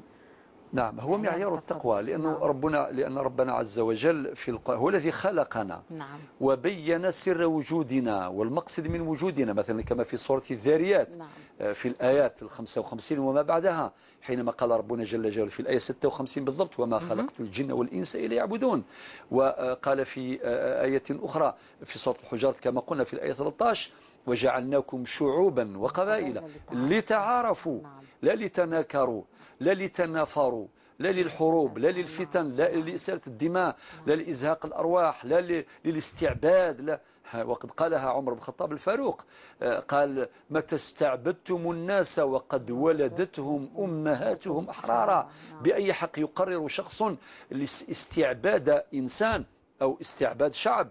نعم هو معيار التقوى، لأن ربنا عز وجل هو الذي خلقنا. نعم. وبين سر وجودنا والمقصد من وجودنا، مثلا كما في سورة الذاريات. نعم. في الآيات 55 وما بعدها حينما قال ربنا جل جلاله في الآية 56 بالضبط وما خلقت الجن والإنس إلا يعبدون. وقال في آية أخرى في سورة الحجرات كما قلنا في الآية 13 وجعلناكم شعوبا وقبائل لتعارفوا. نعم. لا لتناكروا، لا لتنافروا، لا للحروب، لا للفتن، لا لإسالة الدماء، لا لإزهاق الأرواح، لا للاستعباد، لا. وقد قالها عمر بن الخطاب الفاروق، قال متى استعبدتم الناس وقد ولدتهم أمهاتهم أحرارا. بأي حق يقرر شخص استعباد إنسان أو استعباد شعب؟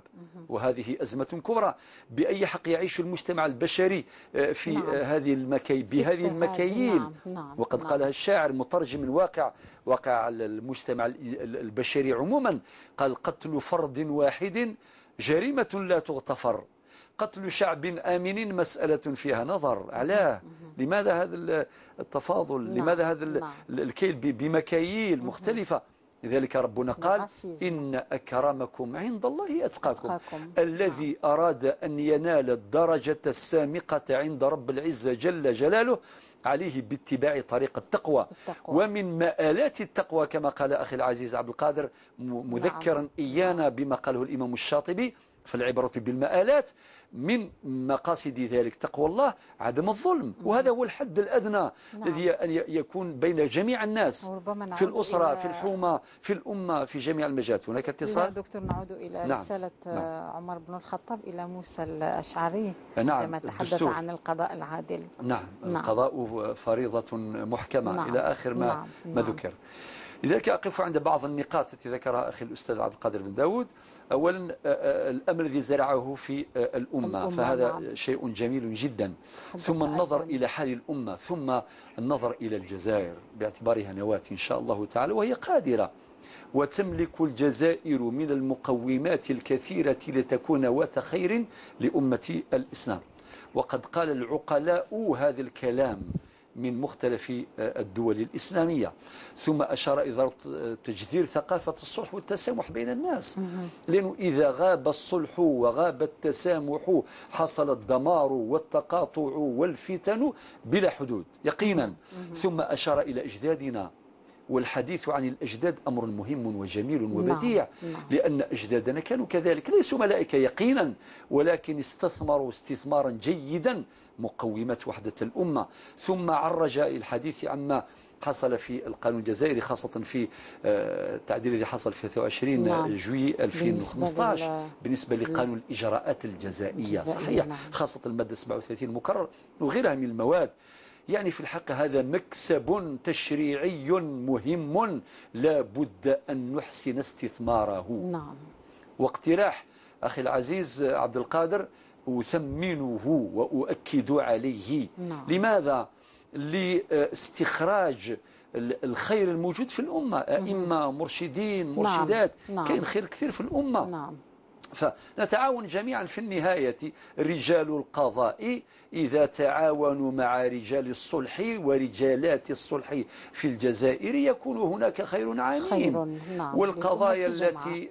وهذه أزمة كبرى. بأي حق يعيش المجتمع البشري في هذه بهذه المكاييل؟ وقد قالها الشاعر مترجم واقع المجتمع البشري عموما، قال قتل فرد واحد جريمة لا تغتفر، قتل شعب آمن مسألة فيها نظر. علاه لماذا هذا التفاضل؟ لماذا هذا الكيل بمكاييل مختلفة؟ لذلك ربنا قال إن أكرمكم عند الله أتقاكم. الذي أراد أن ينال الدرجة السامقة عند رب العزة جل جلاله عليه باتباع طريق التقوى. ومن مآلات التقوى كما قال أخي العزيز عبد القادر مذكرا إيانا بما قاله الإمام الشاطبي فالعبرة بالمآلات، من مقاصد ذلك تقوى الله عدم الظلم. وهذا هو الحد الأدنى الذي أن يكون بين جميع الناس في الأسرة، في الحومة، في الأمة، في جميع المجالات. هناك اتصال دكتور. نعود إلى رسالة عمر بن الخطاب إلى موسى الأشعري عندما تحدث عن القضاء العادل. نعم. القضاء فريضة محكمة إلى آخر ما ذكر. لذلك أقف عند بعض النقاط التي ذكرها أخي الأستاذ عبد القادر بن داود. أولا الأمل الذي زرعه في الأمة فهذا شيء جميل جدا. ثم النظر إلى حال الأمة، ثم النظر إلى الجزائر باعتبارها نواة إن شاء الله تعالى، وهي قادرة وتملك الجزائر من المقومات الكثيرة لتكون نواة خير لأمة الإسلام. وقد قال العقلاء هذا الكلام من مختلف الدول الإسلامية. ثم أشار إلى تجذير ثقافة الصلح والتسامح بين الناس، لأنه إذا غاب الصلح وغاب التسامح حصل الدمار والتقاطع والفتن بلا حدود يقينا. ثم أشار إلى أجدادنا، والحديث عن الأجداد أمر مهم وجميل وبديع. لأن أجدادنا كانوا كذلك، ليسوا ملائكة يقينا، ولكن استثمروا استثمارا جيدا مقومات وحدة الأمة. ثم عرج الحديث عما حصل في القانون الجزائري، خاصة في التعديل الذي حصل في 23 جويي 2015 بالنسبة لقانون الإجراءات الجزائية. صحيح، خاصة المادة 37 المكرر وغيرها من المواد. يعني في الحق هذا مكسب تشريعي مهم لا بد أن نحسن استثماره. نعم. واقتراح أخي العزيز عبد القادر أثمنه وأؤكد عليه. نعم. لماذا؟ لاستخراج الخير الموجود في الأمة، أئمة مرشدين مرشدات. نعم. كاين خير كثير في الأمة. نعم. فنتعاون جميعا في النهاية. رجال القضاء إذا تعاونوا مع رجال الصلح ورجالات الصلح في الجزائر يكون هناك خير عميم. نعم. والقضايا التي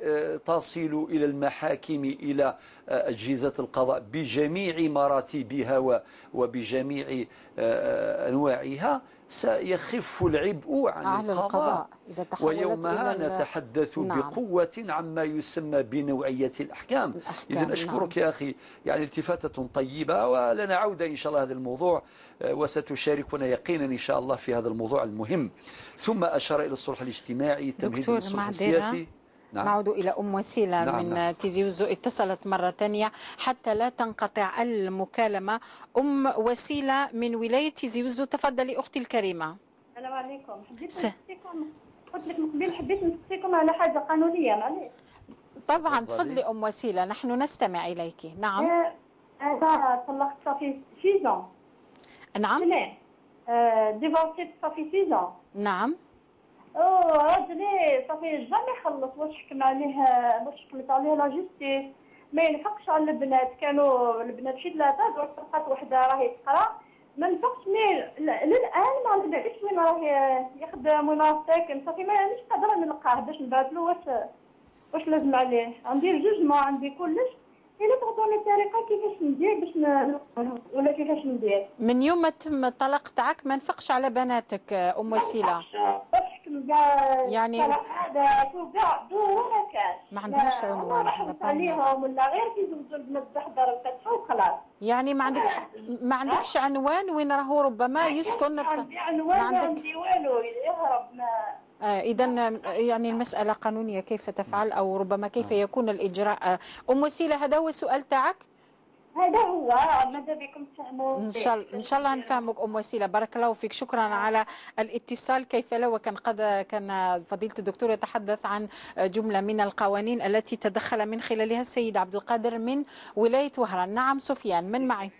تصل إلى المحاكم، إلى أجهزة القضاء بجميع مراتبها وبجميع أنواعها، سيخف العبء عن القضاء. ويومها نتحدث بقوة عما يسمى بنوعية الأحكام. إذن أشكرك يا أخي، يعني التفاتة طيبة، ولنا عودة إن شاء الله هذا الموضوع، وستشاركنا يقينا إن شاء الله في هذا الموضوع المهم. ثم أشار إلى الصلح الاجتماعي، تمهيد للصلح السياسي. نعم. نعود إلى أم وسيلة. نعم. من تيزي وزو اتصلت مرة ثانية حتى لا تنقطع المكالمة. أم وسيلة من ولاية تيزي وزو، تفضلي أختي الكريمة. السلام عليكم. قلت لك من قبل حبيت نسقسيكم على حاجة قانونية، معليش. طبعا تفضلي أم وسيلة، نحن نستمع إليك. نعم. أنا طلقت صافي 6 نعم. ديفورسيت صافي 6. نعم. راجلي صافي جامي خلص، واش حكم عليه، واش حكمت عليه لا جوستيس، ما ينفقش على البنات. كانوا البنات شي 3، دروك بقات وحده راهي تقرا، ما نفقش. مي للان ما نعرفش وين راه يخدم وين راه ساكن. صافي مانيش قادره نلقاه باش نبعث له واش لازم عليه. عندي الجوجمون، عندي كلش. إلا تعطوني الطريقه كيفاش ندير باش ولا كيفاش ندير. من يوم ما تم الطلاق تاعك ما نفقش على بناتك أم وسيلة؟ يعني ما عندهاش عنوان. عليهم ولا غير كيزوجوا البنات تحضر الفتحه وخلاص. يعني ما عندكش عنوان وين راهو ربما يسكن. عندي عنوان، ما عندي والو، يهرب. إذا يعني المسألة قانونية، كيف تفعل أو ربما كيف يكون الإجراء؟ أم وسيلة، هذا هو السؤال تاعك؟ هذا هو، ماذا بكم تفهموا. إن شاء الله نفهمك أم وسيلة. بارك الله فيك، شكرا على الاتصال. كيف لو كان فضيلة الدكتور يتحدث عن جملة من القوانين التي تدخل من خلالها السيد عبد القادر من ولاية وهران. نعم سفيان، من معي؟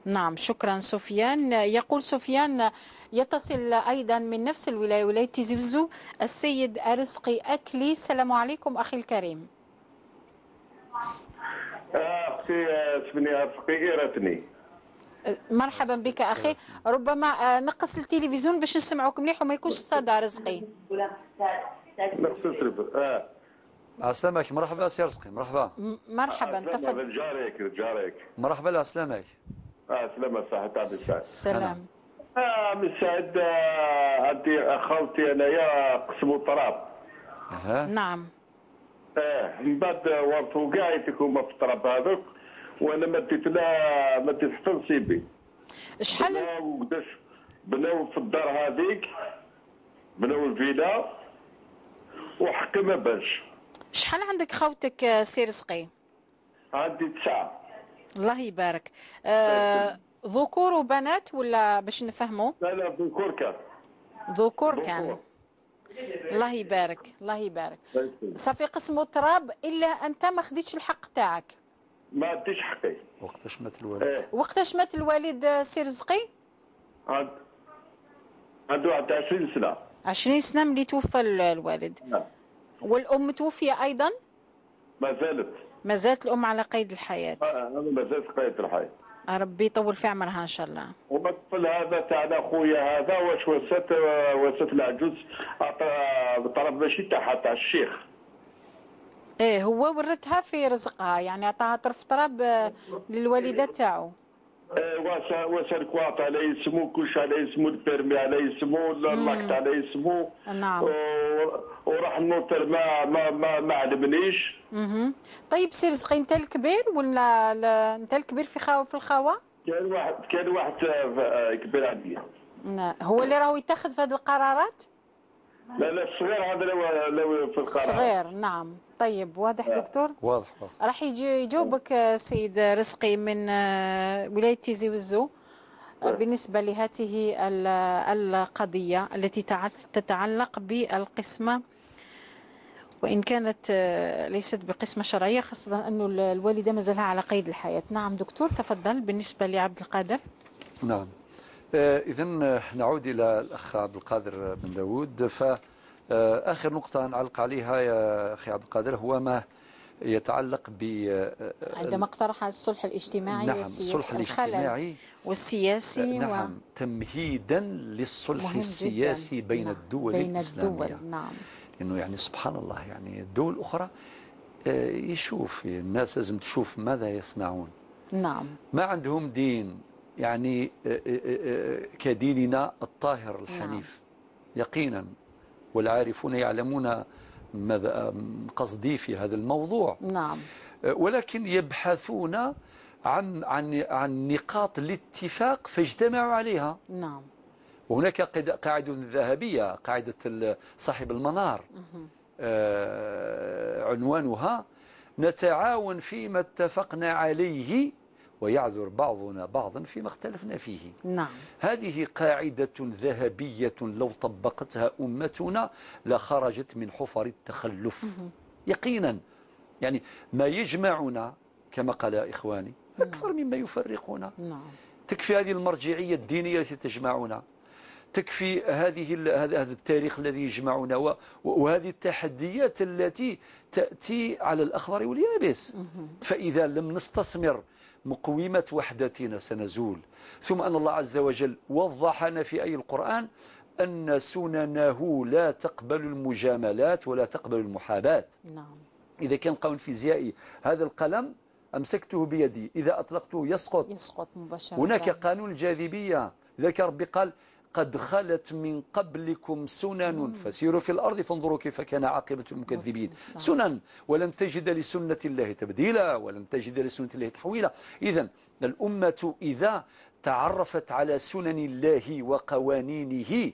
نعم شكرا سفيان. يقول سفيان يتصل أيضا من نفس الولاية، ولاية تيزي وزو، السيد أرزقي أكلي. السلام عليكم أخي الكريم. أختي اسمني أرزقي إيرتني. مرحبا بك أخي. ربما نقص التلفزيون باش نسمعوك مليح وما يكونش الصدى. رزقي نقص التلفزيون. عسلامك. مرحبا سي رزقي. مرحبا. مرحبا، تفضل. جاريك. مرحبا. عسلامك. سلامة صحة عبد السلام. من سعد عندي خالتي انايا قسموا التراب. نعم. من بعد ورثوا كاع يتكوما في التراب هذوك، وانا ما ديت حتى نصيبي. شحال بناو في الدار هذيك، بناو الفيلا وحقي ما بانش. شحال عندك خوتك سي رزقي؟ عندي 9. الله يبارك. ذكور وبنات ولا باش نفهموا؟ لا ذكور كان. الله يبارك الله يبارك. صافي قسموا التراب الا انت ما خديتش الحق تاعك. ما عنديش حقي. وقتاش مات الوالد؟ وقتاش مات الوالد سي رزقي؟ عنده واحد 20 سنة. 20 سنة ملي توفى الوالد. والأم توفي أيضا؟ ما زالت الأم على قيد الحياة. ما زالت قيد الحياة. ربي يطول في عمرها إن شاء الله. وما الطفل هذا تاعنا خويا هذا واش وسات العجوز طلب ماشي تاع الشيخ. ايه هو ورثها في رزقها، يعني عطاها طرف طراب للوالدة تاعو. وسال كواط على اسمه، كلش على اسمه، البيرمي على اسمه، اللاكت على اسمه. نعم. وراح النوتر ما علمنيش. طيب سي رزقي، انت الكبير ولا انت الكبير في الخاوه؟ كان واحد كبير عليا. هو اللي راهو يتخذ في هذه القرارات؟ لا الصغير هذا لو في القرار. الصغير نعم. طيب واضح دكتور؟ واضح. راح يجاوبك سيد رزقي من ولاية تيزي وزو بالنسبة لهذه القضية التي تتعلق بالقسمة وإن كانت ليست بقسمة شرعية، خاصة أنه الوالدة ما زالها على قيد الحياة. نعم دكتور، تفضل بالنسبة لعبد القادر. نعم، إذا نعود إلى الأخ عبد القادر بن داود. فآخر نقطة نعلق عليها يا أخي عبد القادر هو ما يتعلق ب عندما اقترح الصلح الاجتماعي نعم والسياسي، الصلح الاجتماعي والسياسي نعم تمهيدا للصلح السياسي بين الدول الإسلامية. نعم، لأنه يعني سبحان الله يعني الدول الأخرى يشوف الناس لازم تشوف ماذا يصنعون. نعم، ما عندهم دين يعني كديننا الطاهر الحنيف. نعم. يقينا، والعارفون يعلمون ماذا قصدي في هذا الموضوع. نعم. ولكن يبحثون عن نقاط الاتفاق فاجتمعوا عليها. نعم. وهناك قاعدة ذهبية، قاعدة صاحب المنار، عنوانها: نتعاون فيما اتفقنا عليه ويعذر بعضنا بعضا فيما اختلفنا فيه. نعم. هذه قاعدة ذهبية لو طبقتها أمتنا لخرجت من حفر التخلف. يقينا يعني ما يجمعنا كما قال إخواني أكثر مما يفرقنا. نعم. تكفي هذه المرجعية الدينية التي تجمعنا، تكفي هذا التاريخ الذي يجمعنا، وهذه التحديات التي تأتي على الأخضر واليابس. فإذا لم نستثمر مقومات وحدتنا سنزول. ثم أن الله عز وجل وضح لنا في أي القرآن أن سننه لا تقبل المجاملات ولا تقبل المحاباة. نعم. إذا كان قانون فيزيائي هذا القلم أمسكته بيدي، إذا أطلقته يسقط مباشرة. هناك قانون الجاذبية، لذلك ربي قال: قد خلت من قبلكم سنن فسيروا في الأرض فانظروا كيف كان عاقبة المكذبين. سنن، ولن تجد لسنة الله تبديلا ولن تجد لسنة الله تحويلا. إذن الأمة إذا تعرفت على سنن الله وقوانينه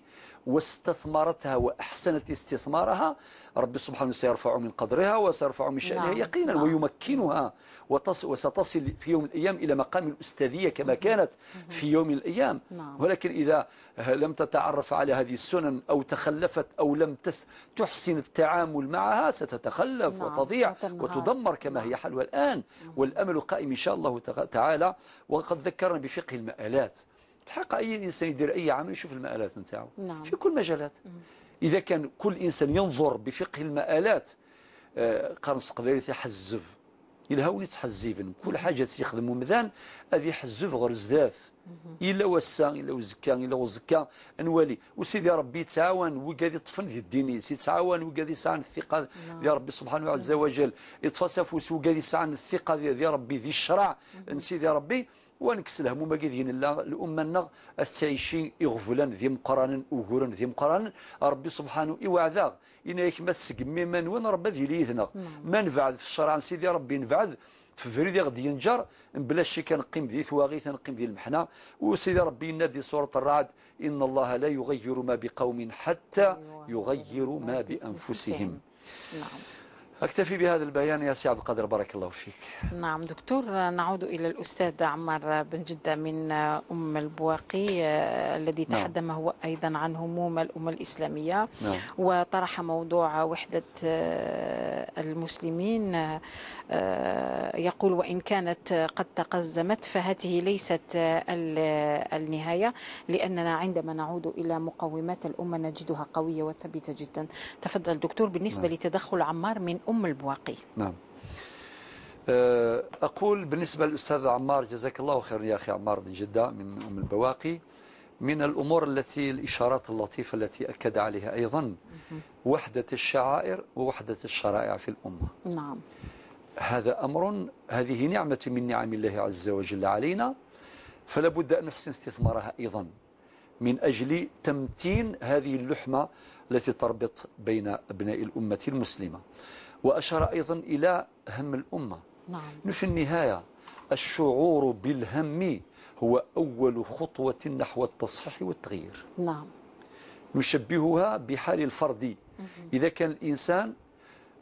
واستثمرتها وأحسنت استثمارها، رب سبحانه سيرفع من قدرها وسيرفع من شأنها يقينا ويمكنها، وستصل في يوم من الأيام إلى مقام الأستاذية كما كانت في يوم من الأيام. ولكن إذا لم تتعرف على هذه السنن أو تخلفت أو لم تحسن التعامل معها ستتخلف وتضيع وتدمر كما هي حالها الآن. والأمل قائم إن شاء الله تعالى. وقد ذكرنا بفقه المآلات. الحقيقة أي إنسان يدير أي عمل يشوف المآلات نتاعو في كل مجالات. إذا كان كل إنسان ينظر بفقه المآلات، قرن قبيل يحزف يلهوني تحزيفن كل حاجة يخدموا مذان هذه يحزف غير زداف إلا وسا إلا وزكا إلا وزكا نوالي. وسيدي ربي تعاون وقادي طفن ذي الديني تعاون وقادي يسعن الثقة ذي ربي سبحانه عز وجل يتفاسف وقادي يسعن الثقة ذي ربي ذي الشرع سيدي ربي ونكسلها مما قاذين الأمة التعيشي يغفلان ذي مقرانا وقوران ذي مقرانا ربي سبحانه يوعذا إنا ما تسقمي من وين ربي ذي ليذنا ما نفعذ في الشرع سيدي ربي نفعذ في فريد غادي ينجر بلا شي كنقيم ذي ثواغيث نقيم ذي المحنة. وسيدي ربي نادي سورة الرعد: إن الله لا يغير ما بقوم حتى يغيروا ما بأنفسهم. نعم. أكتفي بهذا البيان يا سي عبد القادر، بارك الله فيك. نعم دكتور، نعود إلى الأستاذ عمار بن جدة من أم البواقي الذي تحدث هو أيضا عن هموم الأمة الإسلامية. وطرح موضوع وحدة المسلمين. يقول: وإن كانت قد تقزمت فهذه ليست النهاية، لأننا عندما نعود إلى مقومات الأمة نجدها قوية وثابتة جدا. تفضل دكتور بالنسبة لتدخل عمار من أم البواقي. نعم، أقول بالنسبة للأستاذ عمار جزاك الله خير يا أخي عمار بن جدة من أم البواقي، من الأمور الإشارات اللطيفة التي أكد عليها أيضا وحدة الشعائر ووحدة الشرائع في الأمة. نعم، هذا أمر، هذه نعمة من نعم الله عز وجل علينا، فلا بد أن نحسن استثمارها أيضا من أجل تمتين هذه اللحمة التي تربط بين أبناء الأمة المسلمة. وأشار أيضا إلى هم الأمة. نعم. في النهاية الشعور بالهم هو أول خطوة نحو التصحيح والتغيير. نعم. نشبهها بحال الفرد. إذا كان الإنسان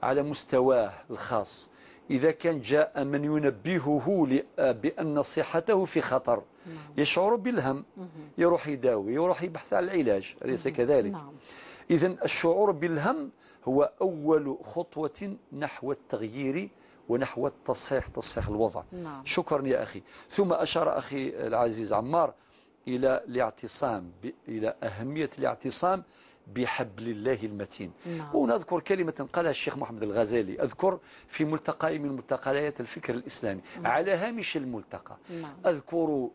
على مستواه الخاص، إذا كان جاء من ينبهه بأن صحته في خطر، يشعر بالهم، يروح يداوي، يروح يبحث عن العلاج، أليس كذلك؟ نعم. إذن الشعور بالهم هو أول خطوة نحو التغيير ونحو تصحيح الوضع. نعم. شكرا يا أخي. ثم أشار أخي العزيز عمار إلى الاعتصام، إلى أهمية الاعتصام بحبل الله المتين. نعم. ونذكر كلمة قالها الشيخ محمد الغزالي، أذكر في ملتقى من ملتقيات الفكر الإسلامي على هامش الملتقى. نعم. أذكر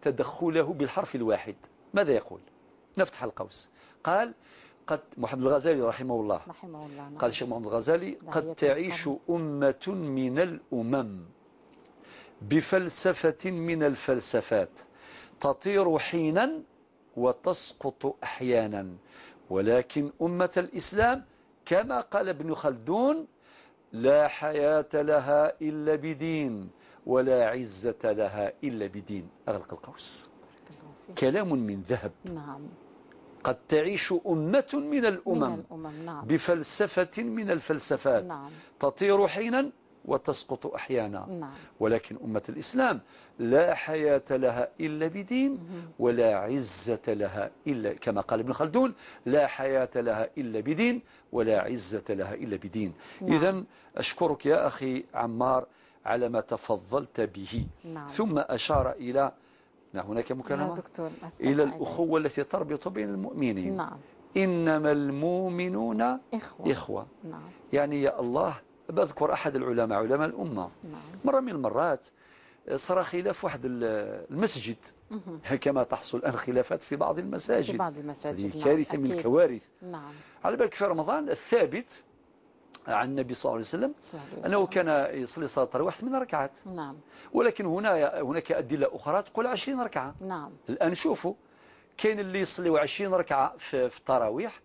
تدخله بالحرف الواحد. ماذا يقول؟ نفتح القوس. قال قد محمد الغزالي رحمه الله نعم. قال الشيخ محمد الغزالي قد تعيش أمة من الأمم بفلسفة من الفلسفات تطير حينا وتسقط أحيانا، ولكن أمة الإسلام كما قال ابن خلدون لا حياة لها إلا بدين ولا عزة لها إلا بدين. أغلق القوس. كلام من ذهب. نعم. قد تعيش أمة من الأمم نعم. بفلسفة من الفلسفات. نعم. تطير حينا وتسقط أحيانا. نعم. ولكن أمة الإسلام لا حياة لها إلا بدين ولا عزة لها إلا، كما قال ابن خلدون لا حياة لها إلا بدين ولا عزة لها إلا بدين. نعم. إذن أشكرك يا أخي عمار على ما تفضلت به. نعم. ثم أشار إلى هناك مكالمة إلى الأخوة التي تربط بين المؤمنين. نعم. إنما المؤمنون إخوة. نعم. يعني يا الله، بذكر أحد العلماء علماء الأمة. نعم. مرة من المرات صار خلاف واحد المسجد كما تحصل الآن خلافات في بعض المساجد. هذه كارثة من الكوارث. نعم. على بالك في رمضان الثابت عن النبي صلى الله عليه وسلم أنه كان يصلي صلاة التراويح 8 ركعات. نعم. ولكن هناك أدلة أخرى تقول 20 ركعة. نعم. الآن شوفوا، كاين اللي يصلي 20 ركعة في التراويح،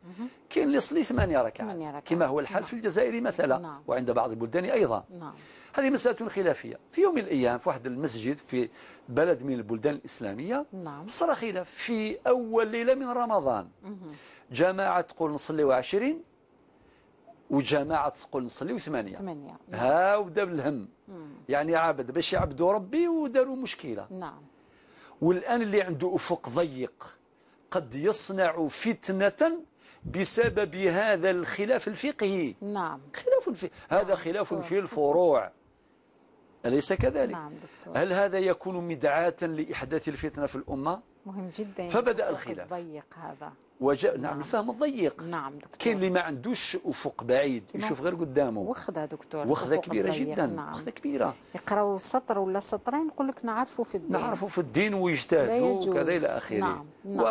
كاين اللي يصلي 8 ركعات كما هو الحال في الجزائر مثلا. نعم. وعند بعض البلدان أيضا. نعم. هذه مسألة خلافية. في يوم من الأيام في واحد المسجد في بلد من البلدان الإسلامية صار خلاف في أول ليلة من رمضان. جماعة تقول نصلي 20 وجماعة تقول نصلي 8. ها وبدا بالهم. يعني عابد باش يعبدوا ربي وداروا مشكلة. نعم. والآن اللي عنده أفق ضيق قد يصنع فتنة بسبب هذا الخلاف الفقهي. نعم. هذا خلاف في الفروع، أليس كذلك؟ نعم دكتور. هل هذا يكون مدعاة لإحداث الفتنة في الأمة؟ مهم جدا. فبدأ الخلاف. ضيق هذا. نعم الفهم الضيق. نعم دكتور. كاين اللي ما عندوش أفق بعيد يشوف غير قدامه. وخذة دكتور. وخذة كبيرة جدا. نعم. وخذة كبيرة. يقراوا سطر ولا سطرين يقول لك نعرفوا في الدين. نعرفوا في الدين ويجتهدوا كذا إلى آخره. نعم.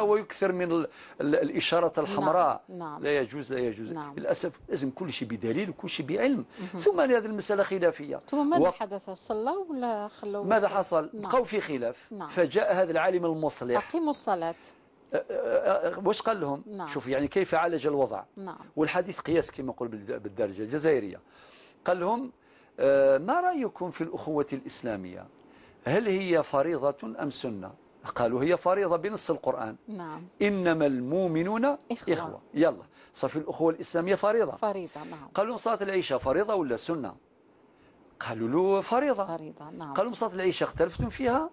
ويكثر من الإشارة الحمراء. نعم. لا يجوز لا يجوز. نعم. للأسف لازم كل شيء بدليل وكل شيء بعلم. ثم هذه المسألة خلافية. ثم ماذا حدث؟ صلوا ولا خلوا؟ ماذا حصل؟ بقوا في خلاف. فجاء هذا العالم المصلح. أقيموا الصلاة. واش قال لهم؟ نعم. شوف يعني كيف عالج الوضع. نعم. والحديث قياس كما يقول بالدارجة الجزائرية. قال لهم ما رأيكم في الأخوة الإسلامية؟ هل هي فريضة أم سنة؟ قالوا هي فريضة بنص القرآن. نعم. إنما المؤمنون إخوة. يلا صافي الأخوة الإسلامية فريضة. نعم. قالوا صلاة العشاء فريضة ولا سنة؟ قالوا له فريضة. نعم. قالوا صلاة العشاء اختلفتم فيها؟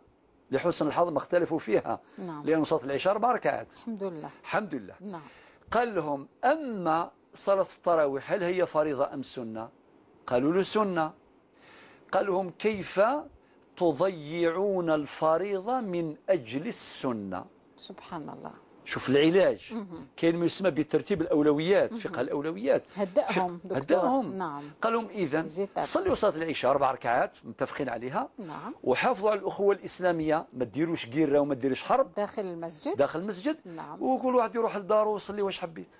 لحسن الحظ ما اختلفوا فيها. نعم. لأن صلاة العشاء 4 ركعات. الحمد لله. نعم. قال لهم أما صلاة التراويح هل هي فريضة أم سنة؟ قالوا له سنة. قال لهم كيف تضيعون الفريضة من أجل السنة؟ سبحان الله. شوف العلاج. كاين ما يسمى بترتيب الأولويات. فقه الأولويات. هدأهم دكتور. هدأهم. نعم. قال لهم إذن صلوا صلاة العشاء 4 ركعات متفقين عليها. نعم. وحافظوا على الأخوة الإسلامية، ما ديروش قيرة وما ديروش حرب داخل المسجد. نعم. وكل واحد يروح لداره ويصلي واش حبيت.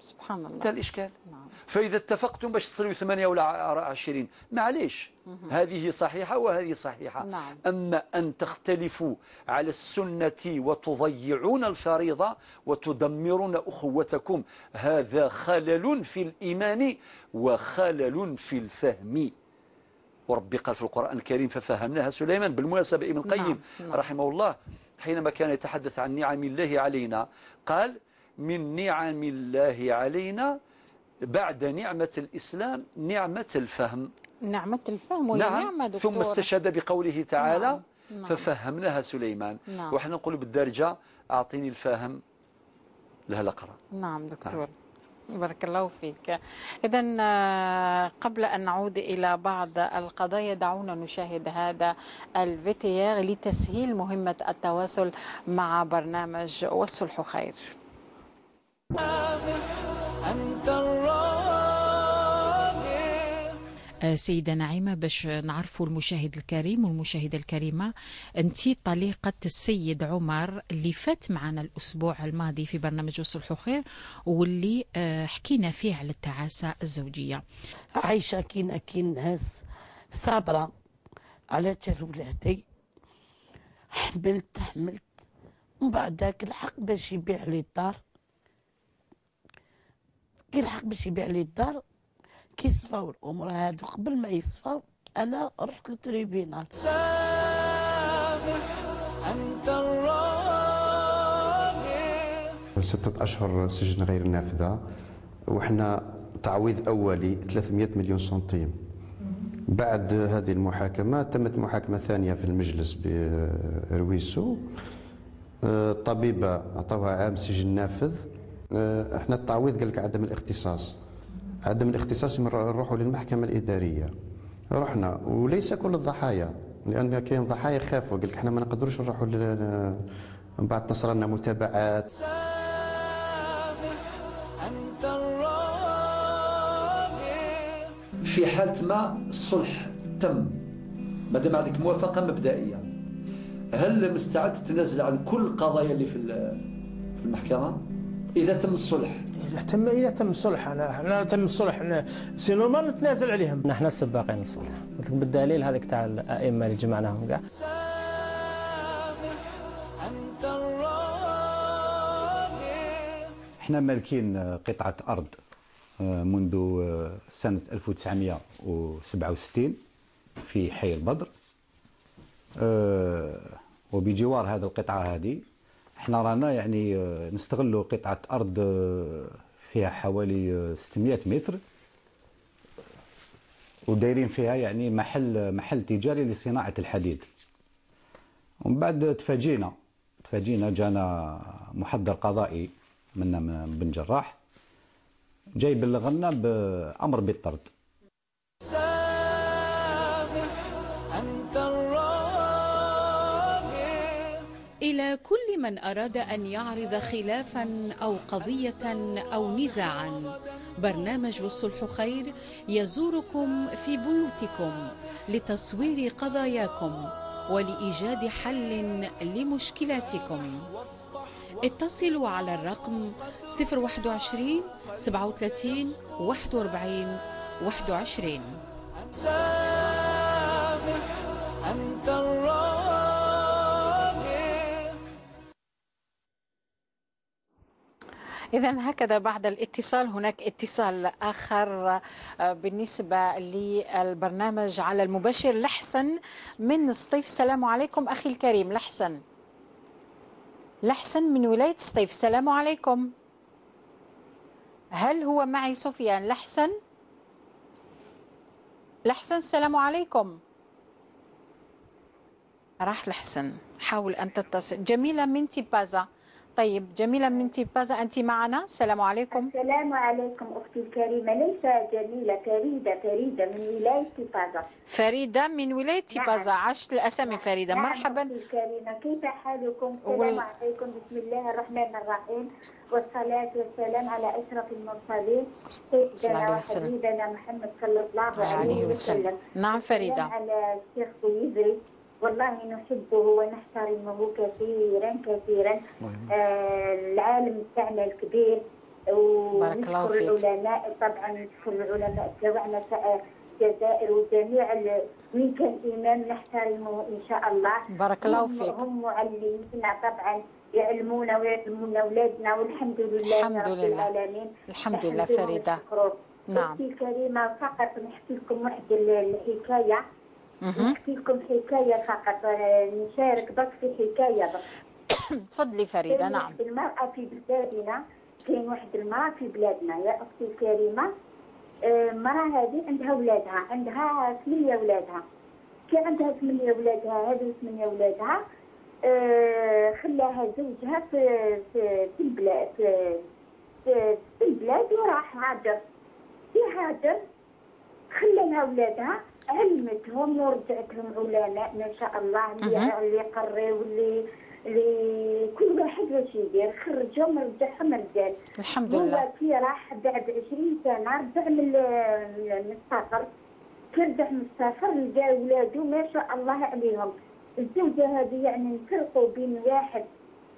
سبحان الله. انتهى الإشكال. نعم. فإذا اتفقتم باش تصلوا 8 ولا 20 معليش، هذه صحيحة وهذه صحيحة. نعم. أما أن تختلفوا على السنة وتضيعون الفريضة وتدمرون أخوتكم، هذا خلل في الإيمان وخلل في الفهم. وربي قال في القرآن الكريم ففهمناها سليمان. بالمناسبة ابن القيم رحمه الله حينما كان يتحدث عن نعم الله علينا قال من نعم الله علينا بعد نعمة الإسلام نعمة الفهم. نعمة الفهم وهي نعمة دكتور. ثم استشهد بقوله تعالى ففهمناها سليمان. وإحنا نقول بالدارجة أعطيني الفهم لها الأقرأ. نعم دكتور. بارك الله فيك. إذا قبل أن نعود إلى بعض القضايا دعونا نشاهد هذا الفيديو لتسهيل مهمة التواصل مع برنامج والصلح خير. أنت الرابع. سيدة نعيمة، باش نعرفوا المشاهد الكريم والمشاهدة الكريمة، أنتي طليقة السيد عمر اللي فات معنا الأسبوع الماضي في برنامج الصلح خير، واللي حكينا فيه على التعاسة الزوجية. عايشة كين ناس صابرة على تال ولادي، حملت ومن بعد ذاك الحق باش يبيع لي الدار، كي صفاو الامور هادو قبل ما يصفاو انا رحت للتريبينال. أنت الرابع. 6 أشهر سجن غير نافذة، وحنا تعويض أولي 300 مليون سنتيم. بعد هذه المحاكمة تمت محاكمة ثانية في المجلس برويسو، الطبيبة عطاوها عام سجن نافذ. احنا التعويض قال لك عدم الاختصاص، نروحوا للمحكمة الإدارية. رحنا وليس كل الضحايا، لأن كاين ضحايا خافوا، قال لك احنا ما نقدروش نروحوا من بعد تصرى لنا متابعات. أنت الرابع. في حالة ما الصلح تم، مادام عندك موافقة مبدئية، هل مستعد تتنازل عن كل القضايا اللي في المحكمة إذا تم الصلح؟ إذا تم الصلح أنا تم الصلح سينو ما نتنازل عليهم. نحن السباقين الصلح، قلت لك بالدليل هذيك تاع الأئمة اللي جمعناهم كاع. أنت الرابع. احنا مالكين قطعة أرض منذ سنة 1967 في حي البدر، وبجوار هذه القطعة هذه احنا رانا يعني نستغلوا قطعة أرض فيها حوالي 600 متر، ودايرين فيها يعني محل تجاري لصناعة الحديد. ومن بعد تفاجئنا جانا محضر قضائي من بن جراح جاي بلغنا بأمر بالطرد. أنت الرابع. إلى كل من أراد أن يعرض خلافا أو قضية أو نزاعا، برنامج والصلح خير يزوركم في بيوتكم لتصوير قضاياكم ولإيجاد حل لمشكلاتكم. اتصلوا على الرقم 021 37 41 21. أنت الرابع. إذا هكذا بعد الاتصال هناك اتصال آخر بالنسبة للبرنامج على المباشر. لحسن من سطيف، السلام عليكم أخي الكريم. لحسن من ولاية سطيف، السلام عليكم. هل هو معي سفيان؟ لحسن السلام عليكم. راح لحسن، حاول أن تتصل. جميلة من تيبازا. طيب جميلة من تيبازا أنت معنا، السلام عليكم. السلام عليكم أختي الكريمة. ليس جميلة، فريدة من ولاية تيبازا. فريدة من ولاية تيبازا، عشت الأسامي فريدة. مرحبا أختي الكريمة، كيف حالكم؟ السلام عليكم، بسم الله الرحمن الرحيم، والصلاة والسلام على أشرف المرسلين سيدنا وحبيبنا محمد صلى الله عليه وسلم. نعم فريدة. على الشيخ بويزري، والله نحبه ونحترمه كثيرا. العالم تاعنا الكبير، ونشكر العلماء طبعا، نشكر العلماء تبعنا الجزائر وجميع وين كان إمام نحترمه إن شاء الله. بارك الله فيك. هم معلمينا طبعا، يعلمونا ويعلمونا أولادنا، والحمد لله رب العالمين. الحمد لله فريدة. نعم. أختي الكريمة، فقط نحكي لكم واحد الحكاية. نحكي لكم حكاية فقط، نشارك بس في حكاية بس. تفضلي فريدة. نعم. المرأة في بلادنا، كاين واحد المرأة في بلادنا يا أختي الكريمة، المرأة هذه عندها أولادها، عندها 8 أولادها. كي عندها 8 أولادها، هذو 8 أولادها خلاها زوجها في البلاد، في البلاد وراح هاجر. في هاجر خلى لها ولادها، علمتهم ورجعتهم علماء ما شاء الله، اللي يقريوا اللي كل واحد واش يدير، خرجهم رجعهم رجال. الحمد لله. هو كي راح بعد 20 سنه رجع من السفر، كي رجع من السفر لقى ولادو ما شاء الله عليهم. الزوجه هذه يعني نفرقوا بين واحد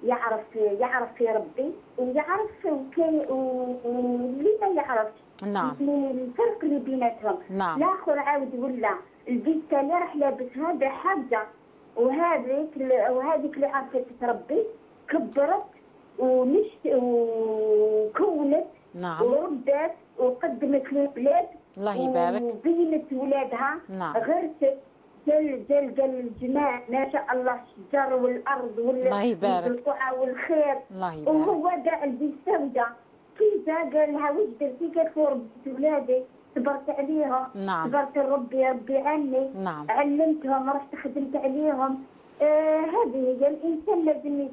يعرف يربي ويعرف واللي ما يعرفش. نعم. الفرق اللي بيناتهم. نعم. الاخر عاود ولا البنت اللي راح لابسها بحاجه، وهذيك اللي عرفت تربي كبرت وكونت. نعم. وربت وقدمت للبلاد. الله يبارك. وبينت ولادها. نعم. غرست جل الجماع ما شاء الله، الشجر والارض الله يبارك. والقعه والخير. الله يبارك. وهو كاع البنت سوداء كي جا قال لها واش درتي؟ قالت له ربيت ولادي، صبرت عليهم. نعم. صبرت ربي عني. نعم. علمتهم، رحت خدمت عليهم. هذه هي الانسان لازم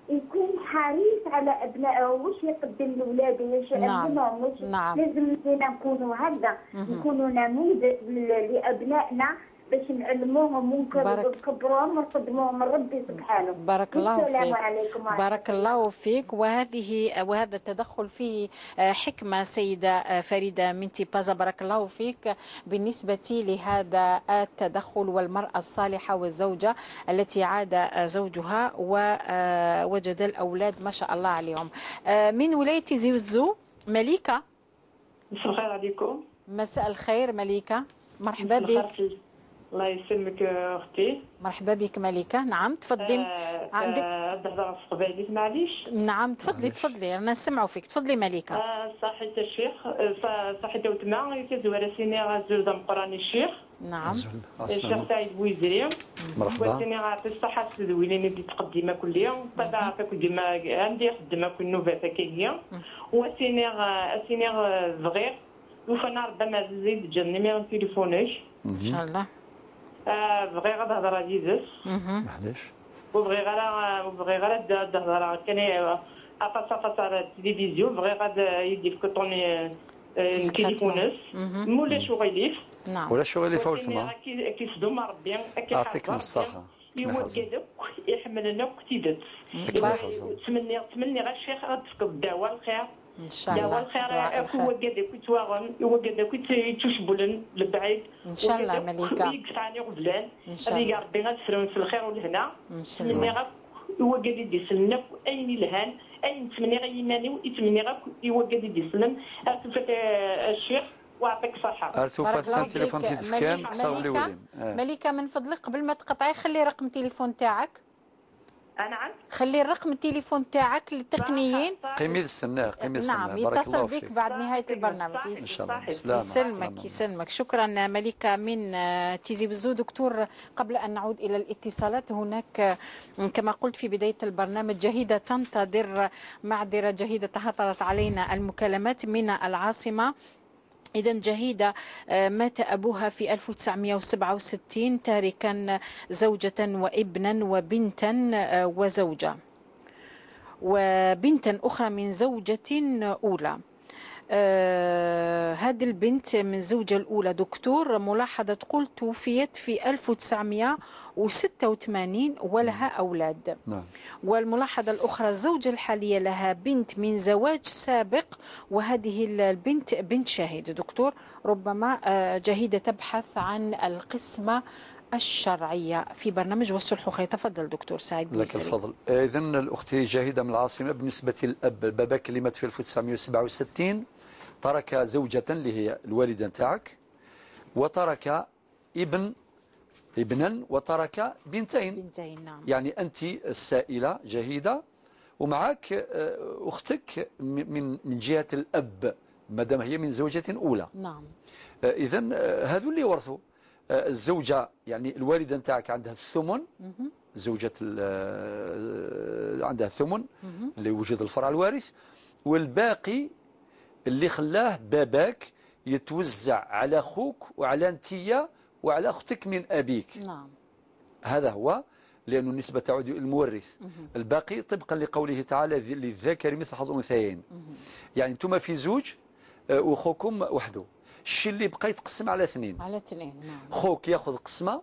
يكون حريص على ابنائه، واش يقدم لاولاده، واش يعلمهم، واش لازم نكونوا هكذا، نكونوا نموذج لابنائنا باش نعلموهم ونكبروهم ونقدموهم ربي سبحانه. بارك الله فيك. السلام عليكم. بارك الله فيك. وهذا التدخل فيه حكمة سيدة فريدة منتي بازا، بارك الله فيك. بالنسبة لهذا التدخل والمرأة الصالحة والزوجة التي عاد زوجها ووجد الأولاد ما شاء الله عليهم. من ولاية زوزو مليكة. مساء الخير عليكم. مساء الخير مليكة، مرحبا بك. الله يسلمك اختي. مرحبا بك مليكه. نعم تفضلي. عندك هضره قبيليت معليش. نعم تفضلي انا نسمعوا فيك. تفضلي مليكه. صحيت الشيخ صحيت وتما يتزور سيني زول مقراني الشيخ. نعم. الشيخ سعيد بويزري. مرحبا. وسيني في الصحه تدويني دي تقدمه كل يوم طبعا كديما عندي خدمه كل نوفا فكيه. وسيني صغير وفنا ربما زيد جا النيميرو تليفونيش ان شاء الله. بغي غير هضره ديزس. معليش. وبغي غير الهضره كان افاس على التلفزيون، بغي غير يدير كطوني تليفونس مولا شغيليف. نعم. ولا شغيليف اول تما. كيصدم ربي يعطيك من الصحه. يوجدك يحملنا كتيدت. تمني غير الشيخ تفقد الدواء الخير. ان شاء الله. دواء الخير هو قد كيتواغن هو قد كيتشبلن لبعيد. ان شاء الله مليكه. يقطعني غبلان. ان شاء الله. ربي غتسرون في الخير والهنا. ان شاء الله. هو قد يدسلنا اين الهان اين تمني غير يماني ويتمني غير هو قد يدسلنا ارتفت الشيخ ويعطيك الصحه. ارتفت التليفون تيتفكان صاولي وليم. مليكه من فضلك قبل ما تقطعي خلي رقم التليفون تاعك. نعم. خلي الرقم التليفون تاعك للتقنيين. قيمي السنة قيمي السنة. نعم بارك الله يتصل فيك. بك بعد نهاية البرنامج. ان شاء الله. سلام. يسلمك. شكرا مليكة من تيزي بزو. دكتور قبل أن نعود إلى الاتصالات، هناك كما قلت في بداية البرنامج جهيدة تنتظر، معذرة جهيدة تهطلت علينا المكالمات من العاصمة. إذا جهيدة مات أبوها في 1967 تاركا زوجة وابنا وبنتا وزوجة وبنتا أخرى من زوجة أولى. هذه البنت من الزوجة الأولى دكتور ملاحظة تقول توفيت في 1986 ولها أولاد. نعم. والملاحظة الأخرى الزوجة الحالية لها بنت من زواج سابق، وهذه البنت بنت شهيد. دكتور ربما جهيدة تبحث عن القسمة الشرعية في برنامج والصلح خير. تفضل دكتور سعيد. لك الفضل. إذا الأخت جاهدة من العاصمة. بالنسبة للأب، بابا كلمت في 1967 ترك زوجة اللي هي الوالدة نتاعك، وترك ابنا وترك بنتين. نعم. يعني أنت السائلة جاهدة ومعك أختك من جهة الأب مادام هي من زوجة أولى. نعم. إذا هذو اللي ورثوا. الزوجة يعني الوالدة نتاعك عندها الثمن، زوجة عندها الثمن اللي وجد الفرع الوارث، والباقي اللي خلاه باباك يتوزع على أخوك وعلى أنتية وعلى أختك من أبيك. نعم. هذا هو لأن النسبة تعود إلى المورث. الباقي طبقا لقوله تعالى للذكر مثل حظ الأنثيين. يعني أنتم في زوج وخوكم وحده، الشيء اللي بقى يتقسم على اثنين. على اثنين، نعم. خوك ياخذ قسمة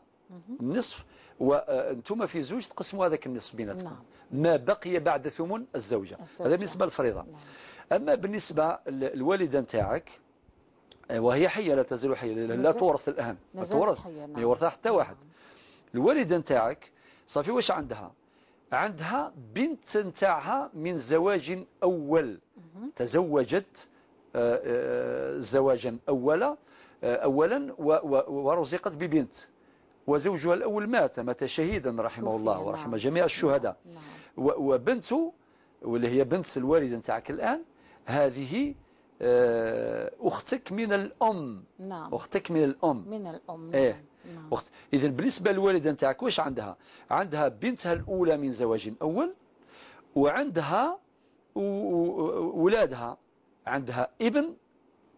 النصف، وأنتم في زوج تقسموا هذاك النصف بيناتكم. نعم. ما بقي بعد ثمن الزوجة. هذا بالنسبة للفريضة. نعم. أما بالنسبة للوالدة نتاعك وهي حية لا تزال حية، لا تورث الآن، لا تورث، ما يورثها حتى واحد. الوالدة نتاعك صافي واش عندها؟ عندها بنت نتاعها من زواج أول، تزوجت زواجا أولا ورزقت ببنت، وزوجها الأول مات شهيدا رحمه الله ورحمه جميع الشهداء. وبنته واللي هي بنت الوالدة نتاعك الآن هذه أختك من الأم. نعم. أختك من الأم. من الأم. إيه. نعم. إذا بالنسبة للوالدة نتاعك واش عندها؟ عندها بنتها الأولى من زواج أول، وعندها ولادها، عندها ابن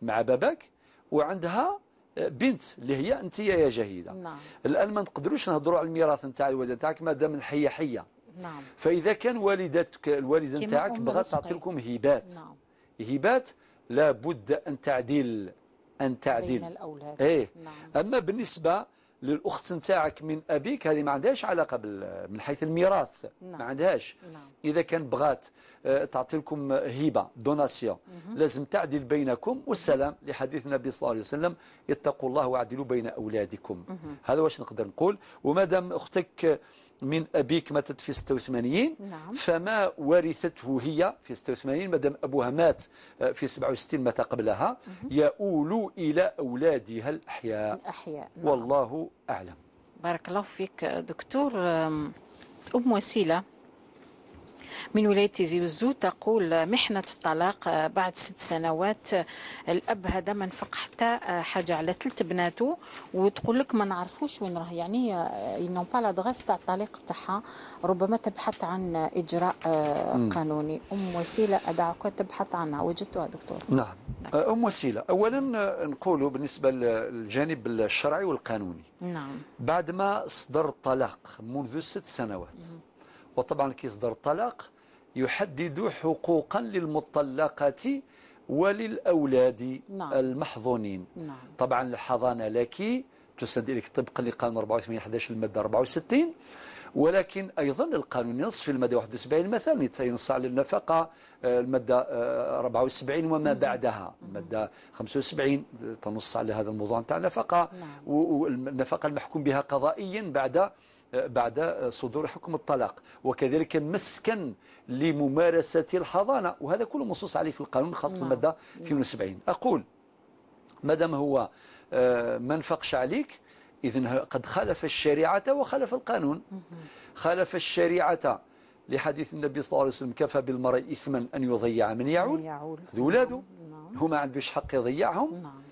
مع باباك، وعندها بنت اللي هي أنت يا جهيدة. نعم. الآن ما نقدروش نهضروا على الميراث نتاع الوالدة نتاعك ما دام الحية حية. نعم. فإذا كان الوالدة نتاعك بغات تعطي لكم هبات. نعم. هبات لابد أن تعدل بين الأولاد. إيه. نعم. أما بالنسبة للأخت نتاعك من أبيك هذه ما عندهاش علاقة من حيث الميراث. نعم. ما عندهاش. نعم. إذا كان بغات تعطي لكم هبة دوناسيون لازم تعدل بينكم، والسلام لحديث النبي صلى الله عليه وسلم اتقوا الله واعدلوا بين أولادكم. هذا واش نقدر نقول. وما دام أختك من أبيك ماتت في 86. نعم. فما ورثته هي في 86 ما دام أبوها مات في 67 مات قبلها يؤول إلى أولادها الأحياء. نعم. والله أعلم. بارك الله فيك دكتور. أم وسيلة من ولاية تيزي وزو تقول محنة الطلاق بعد 6 سنوات، الأب هذا ما نفق حتى حاجة على 3 بناته، وتقول لك ما نعرفوش وين راه، يعني ينون با لادغاس تاع الطليق تاعها، ربما تبحث عن إجراء قانوني. أم وسيلة أدعوك تبحث عنها، وجدتها دكتور؟ نعم. أم وسيلة أولا نقولوا بالنسبة للجانب الشرعي والقانوني. نعم. بعد ما صدر الطلاق منذ 6 سنوات، وطبعا كي يصدر الطلاق يحدد حقوقا للمطلقة وللأولاد. نعم. المحظونين. نعم. طبعا الحضانة لك تسند إليك طبقا لقانون 84/11 المادة 64، ولكن أيضا القانون ينص في المادة 71 مثلا ينص على النفقة، المادة 74 وما بعدها، المادة 75 تنص على هذا الموضوع نتاع النفقة. نعم. والنفقة المحكوم بها قضائيا بعد صدور حكم الطلاق، وكذلك مسكن لممارسة الحضانة، وهذا كله منصوص عليه في القانون خاصة. نعم. المادة 72. أقول مادام هو ما نفقش عليك إذن قد خالف الشريعة وخالف القانون. خالف الشريعة لحديث النبي صلى الله عليه وسلم كفى بالمرء إثما أن يضيع من يعول ولاده. نعم. هو ما عندوش حق يضيعهم. نعم.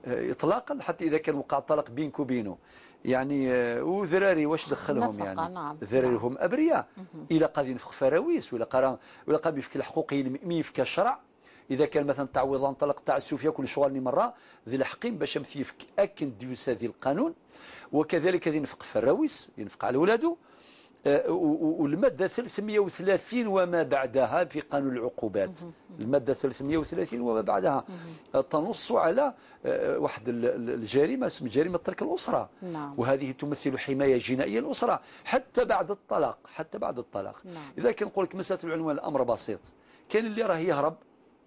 إطلاقا، حتى إذا كان وقع الطلاق بينك وبينه يعني وذراري واش دخلهم يعني. نعم. ذراري هم أبرياء. إلى قد ينفخ فراويس ولا قد يفك الحقوق يفك الشرع. إذا كان مثلا تعويض عن طلق تاع السوفيا كل شغالني مرة ذي الحقين باش يفك أكن ديوس هذه القانون، وكذلك هذه ينفق فراويس ينفق على ولاده. والمادة 330 وما بعدها في قانون العقوبات، المادة 330 وما بعدها تنص على واحد الجريمة اسمها جريمة ترك الأسرة. نعم. وهذه تمثل حماية جنائية للأسرة حتى بعد الطلاق. نعم. إذا كان نقول لك مسألة العنوان الأمر بسيط، كان اللي راه يهرب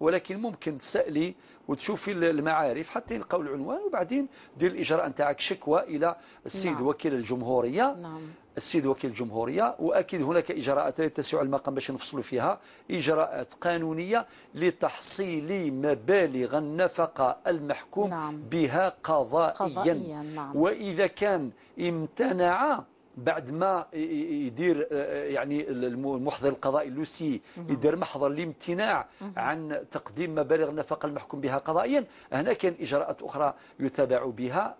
ولكن ممكن تسألي وتشوفي المعارف حتى يلقاو العنوان، وبعدين دير الإجراء نتاعك شكوى إلى السيد. نعم. وكيل الجمهورية. نعم. السيد وكيل الجمهورية. وأكيد هناك إجراءات لا تسع المقام باش نفصلوا فيها، إجراءات قانونية لتحصيل مبالغ النفقة المحكوم. نعم. بها قضائيا. نعم. وإذا كان امتنع بعد ما يدير يعني المحضر القضائي اللوسي يدير محضر الامتناع عن تقديم مبالغ النفقة المحكوم بها قضائيا، هنا كان إجراءات أخرى يتابع بها.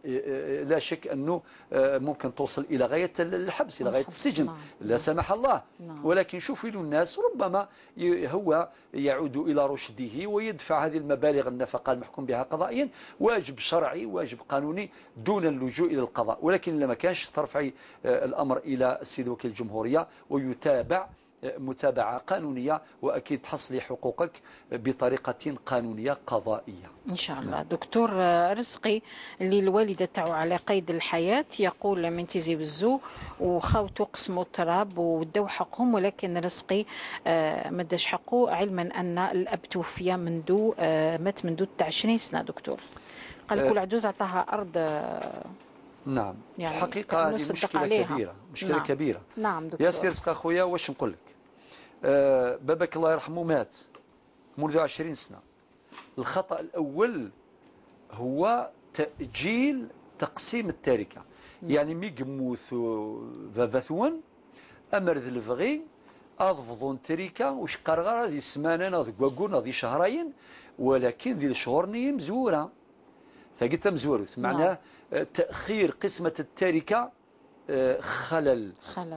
لا شك أنه ممكن توصل إلى غاية الحبس، إلى غاية السجن. نعم. لا سمح الله. نعم. ولكن شوفوا الناس ربما هو يعود إلى رشده ويدفع هذه المبالغ النفقة المحكوم بها قضائيا، واجب شرعي واجب قانوني دون اللجوء إلى القضاء. ولكن لما كانش ترفعي الأمر إلى السيد وكيل الجمهورية ويتابع متابعة قانونية، وأكيد تحصل حقوقك بطريقة قانونية قضائية إن شاء الله. دكتور رزقي اللي الوالدة تاعو على قيد الحياة، يقول من تيزي بزو وخاوتو قسموا التراب وداو حقهم، ولكن رزقي ما داش حقه، علما أن الأب توفي منذ مات منذ 20 سنة. دكتور قال لك العجوز عطاها أرض. نعم يعني الحقيقة هذه مشكلة كبيرة، مشكلة نعم. كبيرة. نعم دكتور. ياسر رزق أخويا واش نقول لك، باباك الله يرحمه مات منذ 20 سنة. الخطأ الأول هو تأجيل تقسيم التركة. يعني مي قموث فافاثون أمر ذي الفغي أضفضون تركة وش قرغر هذه السمانة هذه قواقون هذه شهرين، ولكن ذي الشهور مزورة فقلت مزورث معناه تأخير قسمة التركة خلل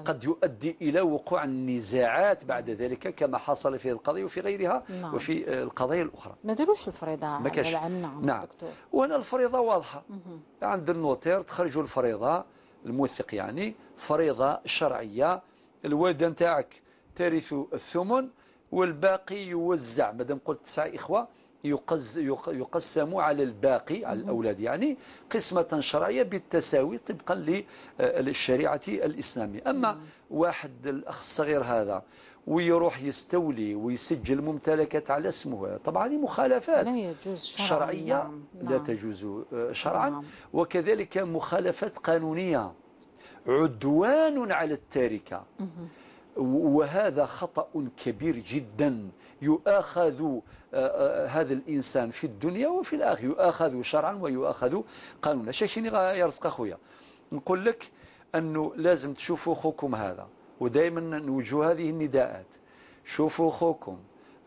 قد يؤدي إلى وقوع النزاعات بعد ذلك كما حصل في القضية وفي غيرها. نعم. وفي القضايا الأخرى ما داروش الفريضة. ما كاش. نعم. وأنا الفريضة واضحة عند النوتير، تخرجوا الفريضة الموثق يعني فريضة شرعية، الوالدة نتاعك ترث الثمن والباقي يوزع، مادام قلت 9 إخوة يقسم على الباقي على الأولاد، يعني قسمة شرعية بالتساوي طبقا للشريعة الإسلامية. أما واحد الأخ الصغير هذا ويروح يستولي ويسجل ممتلكات على اسمه، طبعا هذه مخالفات لا يجوز شرعية. نعم. لا تجوز شرعا. نعم. وكذلك مخالفات قانونية، عدوان على التركة، وهذا خطأ كبير جدا. يؤاخذ هذا الإنسان في الدنيا وفي الآخرة، يؤاخذ شرعا ويؤاخذ قانونا. شايفيني يا رزق أخويا، نقول لك أنه لازم تشوفوا أخوكم هذا، ودائما نوجه هذه النداءات. شوفوا أخوكم،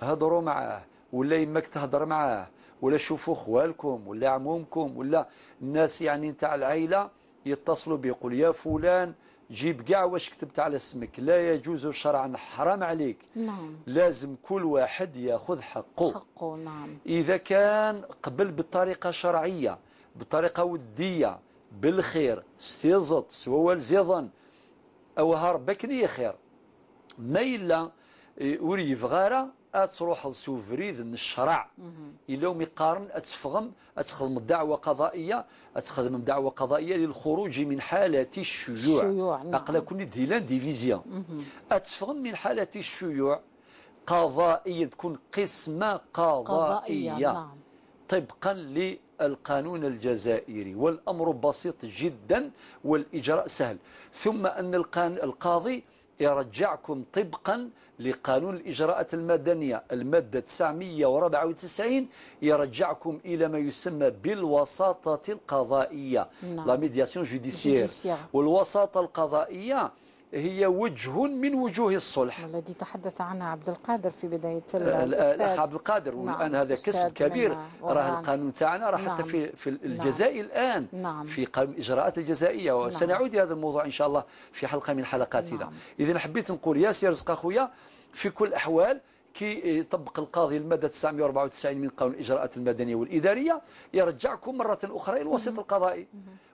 هضروا معاه، ولا يمك تهضر معاه، ولا شوفوا خوالكم ولا عمومكم ولا الناس يعني نتاع العائلة يتصلوا بي يقول يا فلان جيب كاع واش كتبت على اسمك. لا يجوز شرعا، حرام عليك. نعم. لازم كل واحد ياخذ حقه. نعم. إذا كان قبل بطريقة شرعية بطريقة ودية بالخير استيزط سوال زيضا أو هربك نية خير، ما إلا وري فغارة أتروح لسوفريد الشرع إلا مقارن أتفغم أتخدم دعوة قضائية، أتخدم دعوة قضائية للخروج من حالة الشيوع. نعم. أقل كل ديلان ديفيزيون أتفغم من حالة الشيوع قضائية، تكون قسمة قضائية نعم. طبقا للقانون الجزائري، والأمر بسيط جدا والإجراء سهل. ثم أن القاضي يرجعكم طبقا لقانون الإجراءات المدنية المادة 994 يرجعكم إلى ما يسمى بالوساطة القضائية، لا ميدياسيون جوديسيير. والوساطة القضائية هي وجه من وجوه الصلح الذي تحدث عنها عبد القادر في بداية الأخ عبد القادر. والآن هذا كسب كبير، راه القانون تاعنا راه حتى في الجزائر الآن في قانون الإجراءات الجزائية، وسنعود هذا الموضوع إن شاء الله في حلقة من حلقاتنا. إذن حبيت نقول ياسر رزق أخويا، في كل الأحوال كي يطبق القاضي المادة 994 من قانون الإجراءات المدنية والإدارية يرجعكم مرة أخرى إلى الوسيط القضائي.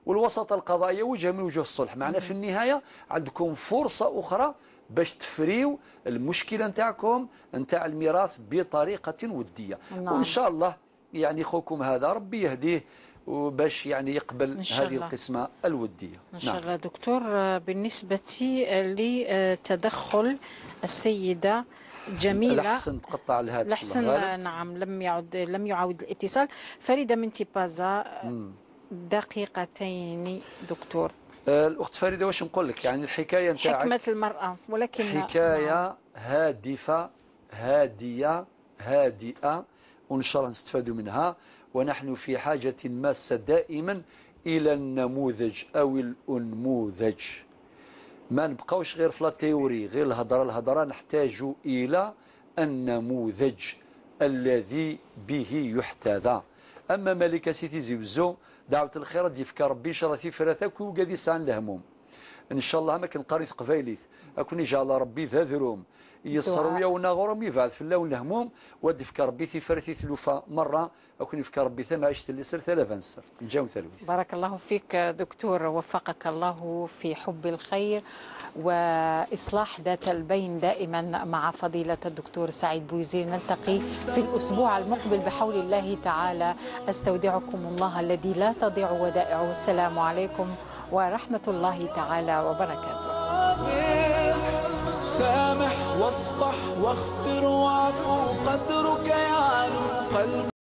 والوساطة القضائية وجه من وجوه الصلح. معنا في النهاية عندكم فرصة أخرى باش تفريو المشكلة نتاعكم نتاع الميراث بطريقة ودية. وإن شاء الله يعني خوكم هذا ربي يهديه وباش يعني يقبل هذه القسمة الودية. إن شاء الله. دكتور بالنسبة لتدخل السيدة جميلة، لحسن تقطع الهاتف، لحسن نعم لم يعاود الاتصال. فريدة من تيبازا، دقيقتين دكتور. الأخت فريدة واش نقول لك، يعني الحكاية نتاعك حكمة المرأة، ولكن حكاية هادفة هادية هادئة، وإن شاء الله نستفاد منها. ونحن في حاجة ماسة دائما إلى النموذج أو الأنموذج، ما نبقاوش غير في التيوري غير الهضرة، نحتاج إلى النموذج الذي به يحتذى. أما ملكة سيتي زيوزو دعوة الخير دي فكا ربي إن شاء الله في فرثك وقادي سان الهموم. ان شاء الله ما كنقاري قبايليت اكون يجعل ربي ذاذروم يسرويا ونغورم يبعث في الله والهموم ودي فكر ربي ثفرتي ثلوفا مره اكون فكر ربي ثم عشت اللي صرت 3 سنه نجاو ثلوث. بارك الله فيك دكتور، وفقك الله في حب الخير واصلاح ذات البين دائما مع فضيله الدكتور سعيد بوزير. نلتقي في الاسبوع المقبل بحول الله تعالى. استودعكم الله الذي لا تضيع ودائعه. والسلام عليكم ورحمة الله تعالى وبركاته. سامح واصفح واغفر واعفو قدرك يعلو قلبي.